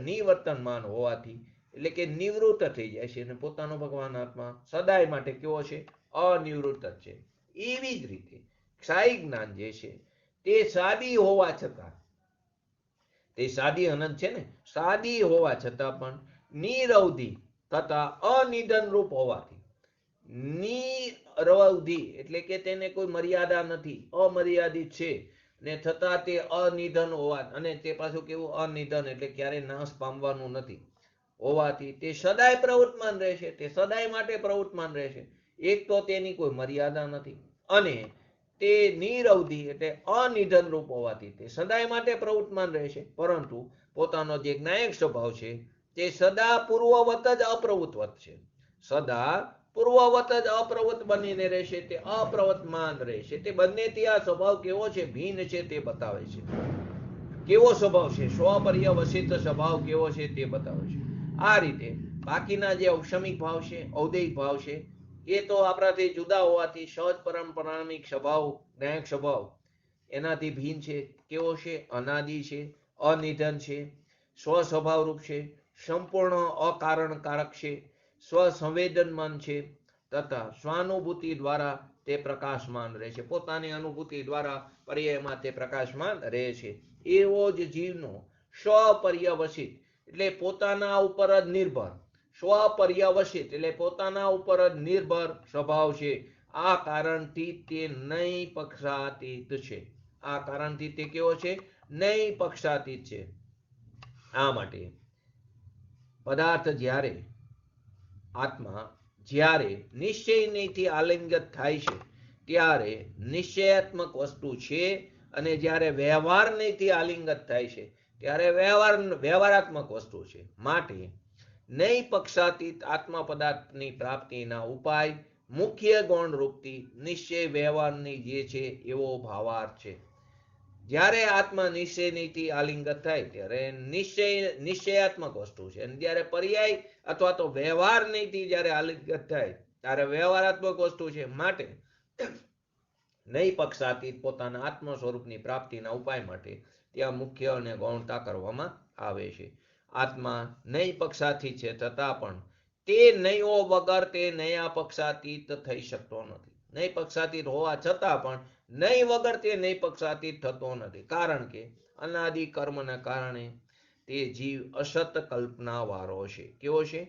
નિવર્તનમાન હોવાથી, એટલે કે નિવૃત્ત થઈ જાય છે. અને પોતાનો ભગવાન આત્મા સદાય માટે કેવો છે? અનિવૃત્ત જ છે. એવી જ રીતે ક્ષાયિક જ્ઞાન જે છે તે સાદી હોવા છતાં, તે સાદી અનંત છે ને, સાદી હોવા છતાં પણ નિરવધિ તથા અનિધન રૂપ હોવાથી, નિરવધિ એટલે કે તેને કોઈ મર્યાદા નથી, અમર્યાદિત છે, ને છતાં તે અનિધન હોવા, અને તે પાછું કેવું? અનિધન એટલે ક્યારે નાશ પામવાનું નથી હોવાથી તે સદાય પ્રવૃત્તમાન રહેશે. તે સદાય માટે પ્રવૃત્તમાન રહેશે. એક તો તેની કોઈ મર્યાદા નથી, અને તે નિરવધિ એટલે અનિધન રૂપ હોવાથી તે સદાય માટે પ્રવૃત્તમાન રહેશે. પરંતુ પોતાનો જે જ્ઞાયક સ્વભાવ છે તે સદા પૂર્વવત જ અપ્રવૃત્તવત છે. સદા પૂર્વવત જ અપ્રવૃત્ત બનીને રહેશે, તે અપ્રવર્તમાન રહેશે. તે બંનેથી આ સ્વભાવ કેવો છે? ભિન્ન છે, તે બતાવે છે. કેવો સ્વભાવ છે? સ્વપર્યવસિત સ્વભાવ કેવો છે તે બતાવે છે. આ રીતે બાકીના જે ઔક્ષમિક ભાવ છે, ઔદૈહિક ભાવ છે, એ તો આપણાથી જુદા હોવાથી સહજ પરંપરામિક સ્વભાવ, જ્ઞાયક સ્વભાવ એનાથી ભિન્ન છે. કેવો છે? અનાદિ છે, અનિધન છે, સ્વસ્વભાવ રૂપ છે, સંપૂર્ણ અકારણકારક છે, સ્વસંવેદનમાન છે, તથા સ્વાનુભૂતિ દ્વારા તે પ્રકાશમાન રહે છે. પોતાની અનુભૂતિ દ્વારા પર્યાયમાં તે પ્રકાશમાન રહે છે. એવો જ જીવનો સ્વપર્યવસિત એટલે પોતાના ઉપર જ નિર્ભર, સ્વપર્યવસિત એટલે પોતાના ઉપર જ નિર્ભર સ્વભાવ છે. આ કારણથી તે નહીં પક્ષાતીત છે. આ કારણથી તે કેવો છે? નહીં પક્ષાતીત છે. આ માટે પદાર્થ જ્યારે, આત્મા જ્યારે નિશ્ચયથી આલિંગત થાય છે ત્યારે નિશ્ચયાત્મક વસ્તુ છે, અને જ્યારે વ્યવહારથી આલિંગત થાય છે ત્યારે વ્યવહારાત્મક વસ્તુ છે. માટે નહીં પક્ષાતીત આત્મા પદાર્થની પ્રાપ્તિના ઉપાય મુખ્ય ગૌણ રૂપથી નિશ્ચય વ્યવહારની જે છે એવો ભાવાર્થ છે. જ્યારે આત્મા નિશ્ચયથી આલિંગત થાય ત્યારે નિશ્ચયાત્મક વસ્તુ છે, અને જ્યારે પર્યાય અથવા તો વ્યવહાર નહીંથી જ્યારે આલિંગત થાય ત્યારે વ્યવહારાત્મક વસ્તુ છે. માટે નહીં પક્ષાતીત પોતાના આત્મ સ્વરૂપની પ્રાપ્તિના ઉપાય માટે ત્યાં મુખ્ય અને ગૌણતા કરવામાં આવે છે. આત્મા નહીં પક્ષાતીત છે, છતાં પણ તે નયો વગર તે નયા પક્ષાતીત થઈ શકતો નથી. નહીં પક્ષાતીત હોવા છતાં પણ નહીં વગર તે નહીં પક્ષાતીત થતો નથી. કારણ કે અનાદિ કર્મના કારણે તે જીવ અસત કલ્પના વાળો છે. કેવો છે?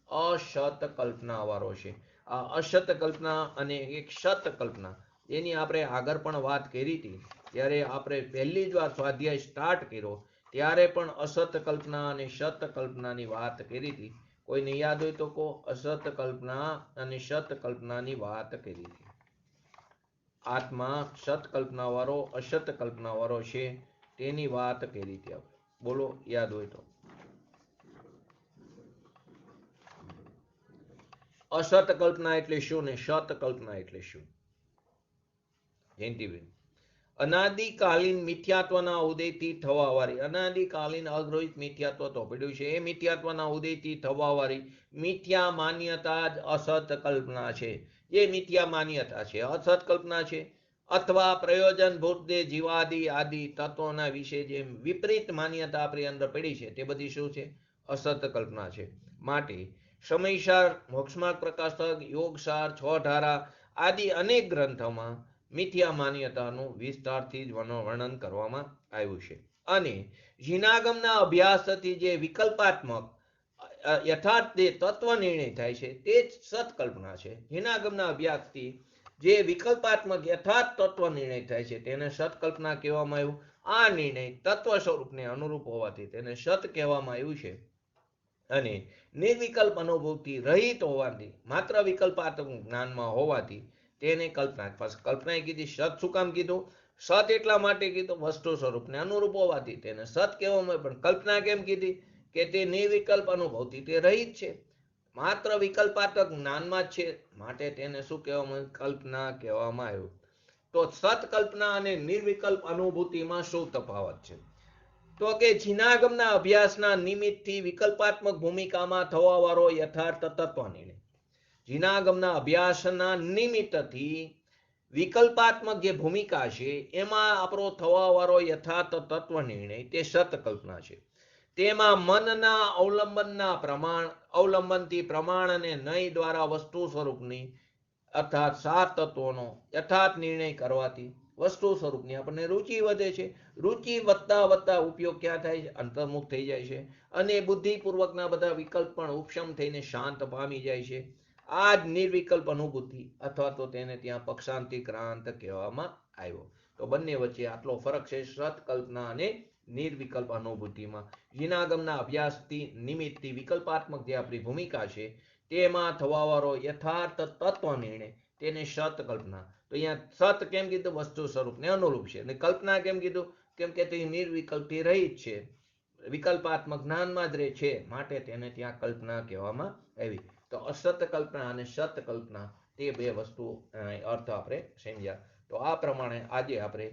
અસત કલ્પના વાળો છે. અસત કલ્પના અને એક સત કલ્પના એની આપણે આગળ પણ વાત કરી હતી. ત્યારે આપણે પહેલી જ વાર સ્વાધ્યાય સ્ટાર્ટ કર્યો ત્યારે પણ અસત કલ્પના અને સત કલ્પનાની વાત કરી હતી. કોઈને યાદ હોય તો કહો. અસત કલ્પના અને સત કલ્પનાની વાત કરી હતી. આત્મા સત કલ્પના વાળો અસત કલ્પના વાળો છે તેની વાત કરી હતી આપણે. બોલો યાદ હોય તો. અસત કલ્પના એટલે શું ને સત કલ્પના એટલે શું? જયંતિબેન. અનાદિકાલીન મિથ્યાત્વના ઉદયથી થવાવાળી, અનાદિકાલીન અગ્રહિત મિથ્યાત્વ તો પડ્યું છે, એ મિથ્યાત્વના ઉદયથી થવાવાળી મિથ્યા માન્યતા જ અસત કલ્પના છે. એ મિથ્યા માન્યતા છે, અસત કલ્પના છે. અથવા પ્રયોજન ભૂત જીવાદિ આદિ તત્વોના વિશે જે વિપરીત માન્યતા આપણી અંદર પડી છે તે બધી શું છે? અસત કલ્પના છે. માટે સમયસાર, મોક્ષમાર્ગ પ્રકાશક, યોગસાર, છ ધારા આદિ અનેક ગ્રંથોમાં મિથ્યા માન્યતાનું વિસ્તારથી જ વર્ણન કરવામાં આવ્યું છે. અને જીનાગમના અભ્યાસથી જે વિકલ્પાત્મક યથાર્થ જે તત્વ નિર્ણય થાય છે તે જ સત્કલ્પના છે. જીનાગમના અભ્યાસથી જે વિકલ્પાત્મક યથાર્થ તત્વ નિર્ણય થાય છે તેને સત્કલ્પના કહેવામાં આવ્યું. આ નિર્ણય તત્વ સ્વરૂપને અનુરૂપ હોવાથી તેને સત કહેવામાં આવ્યું છે. અને નિર્વિકલ્પ અનુભવથી રહિત હોવાથી, માત્ર વિકલ્પાત્મક જ્ઞાનમાં હોવાથી તેને કલ્પના. કલ્પના કીધી. સત શું કામ કીધું? સત એટલા માટે કીધું વસ્તુ સ્વરૂપને અનુરૂપ હોવાથી તેને સત કહેવામાં. પણ કલ્પના કેમ કીધી? કે તે નિર્વિકલ્પ અનુભવથી તે રહિત છે, માત્ર વિકલ્પાત્મક જ્ઞાનમાં જ છે, માટે તેને શું કહેવામાં? કલ્પના કહેવામાં આવ્યું. તો સત્કલ્પના અને નિર્વિકલ્પ અનુભૂતિમાં શું તફાવત છે? તો કે જીનાગમના અભ્યાસના નિમિત્તથી વિકલ્પાત્મક ભૂમિકામાં થવા વાળો યથાર્થ તત્વ નિર્ણય. જીનાગમના અભ્યાસના નિમિત્તથી વિકલ્પાત્મક જે ભૂમિકા છે એમાં આપણો થવા વાળો યથાર્થ તત્વ નિર્ણય તે સત્કલ્પના છે. તેમાં મનના અવલંબનથી પ્રમાણ અને નય દ્વારા વસ્તુ સ્વરૂપની અર્થાત સાત તત્વોનો યથાર્થ નિર્ણય કરવાથી વસ્તુ સ્વરૂપની આપણને રુચિ વધે છે. રુચિ વધતા વધતા ઉપયોગ ક્યાં થાય છે? અંતર્મુખ થઈ જાય છે. અને બુદ્ધિપૂર્વકના બધા વિકલ્પ પણ ઉપશમ થઈને શાંત પામી જાય છે. આ જ નિર્વિકલ્પ અનુભૂતિ અથવા તો તેને ત્યાં પક્ષાંતિક્રાંત કહેવામાં આવ્યો. તો બંને વચ્ચે આટલો ફરક છે સત્કલ્પના અને નિર્વિકલ્પ અનુભૂતિમાં. જીનાગમના અભ્યાસથી નિમિત્તથી વિકલ્પાત્મક જે આપણી ભૂમિકા છે તેમાં થવા વાળો યથાર્થ તત્વ નિર્ણય તેને સત્કલ્પના. તો અહીંયા સત કેમ કીધું? વસ્તુ સ્વરૂપને અનુરૂપ છે. અને કલ્પના કેમ કીધું? કેમ કે તે નિર્વિકલ્પથી રહિત છે, વિકલ્પાત્મક જ્ઞાનમાં જ રહે છે, માટે તેને ત્યાં કલ્પના કહેવામાં આવી. તો અસત કલ્પના અને સત કલ્પના તે બે વસ્તુ અર્થ આપણે સમજ્યા. તો આ પ્રમાણે આજે આપણે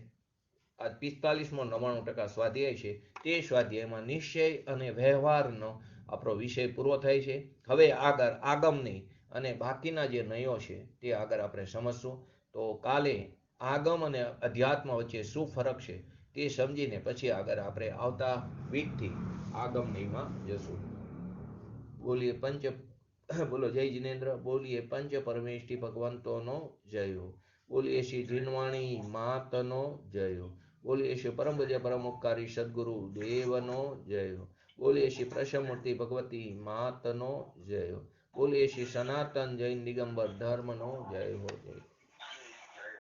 આ 45-99% સ્વાધ્યાય છે તે સ્વાધ્યાયમાં નિશ્ચય અને વ્યવહારનો આપણો વિષય પૂરો થાય છે. હવે આગળ આગમની અને બાકીના જે નયો છે તે આગળ આપણે સમજશું. તો કાલે આગમ અને અધ્યાત્મ વચ્ચે શું ફરક છે તે સમજીને પછી આગળ આપણે આવતા વીકથી આગમ નયમાં જશું. બોલીએ બોલો જય જિનેન્દ્ર. બોલીએ પંચ પરમેષ્ઠી ભગવંતોનો જય હો. બોલીએ શ્રી જીનવાણી માતનો જય હો. બોલીએ શ્રી પરમ પૂજ્ય પરમોપકારી સદગુરુ દેવનો જય હો. બોલીએ શ્રી પ્રસમૂર્તિ ભગવતી માતનો જય હો. બોલીએ શ્રી સનાતન જૈન દિગંબર ધર્મનો જય હો. જય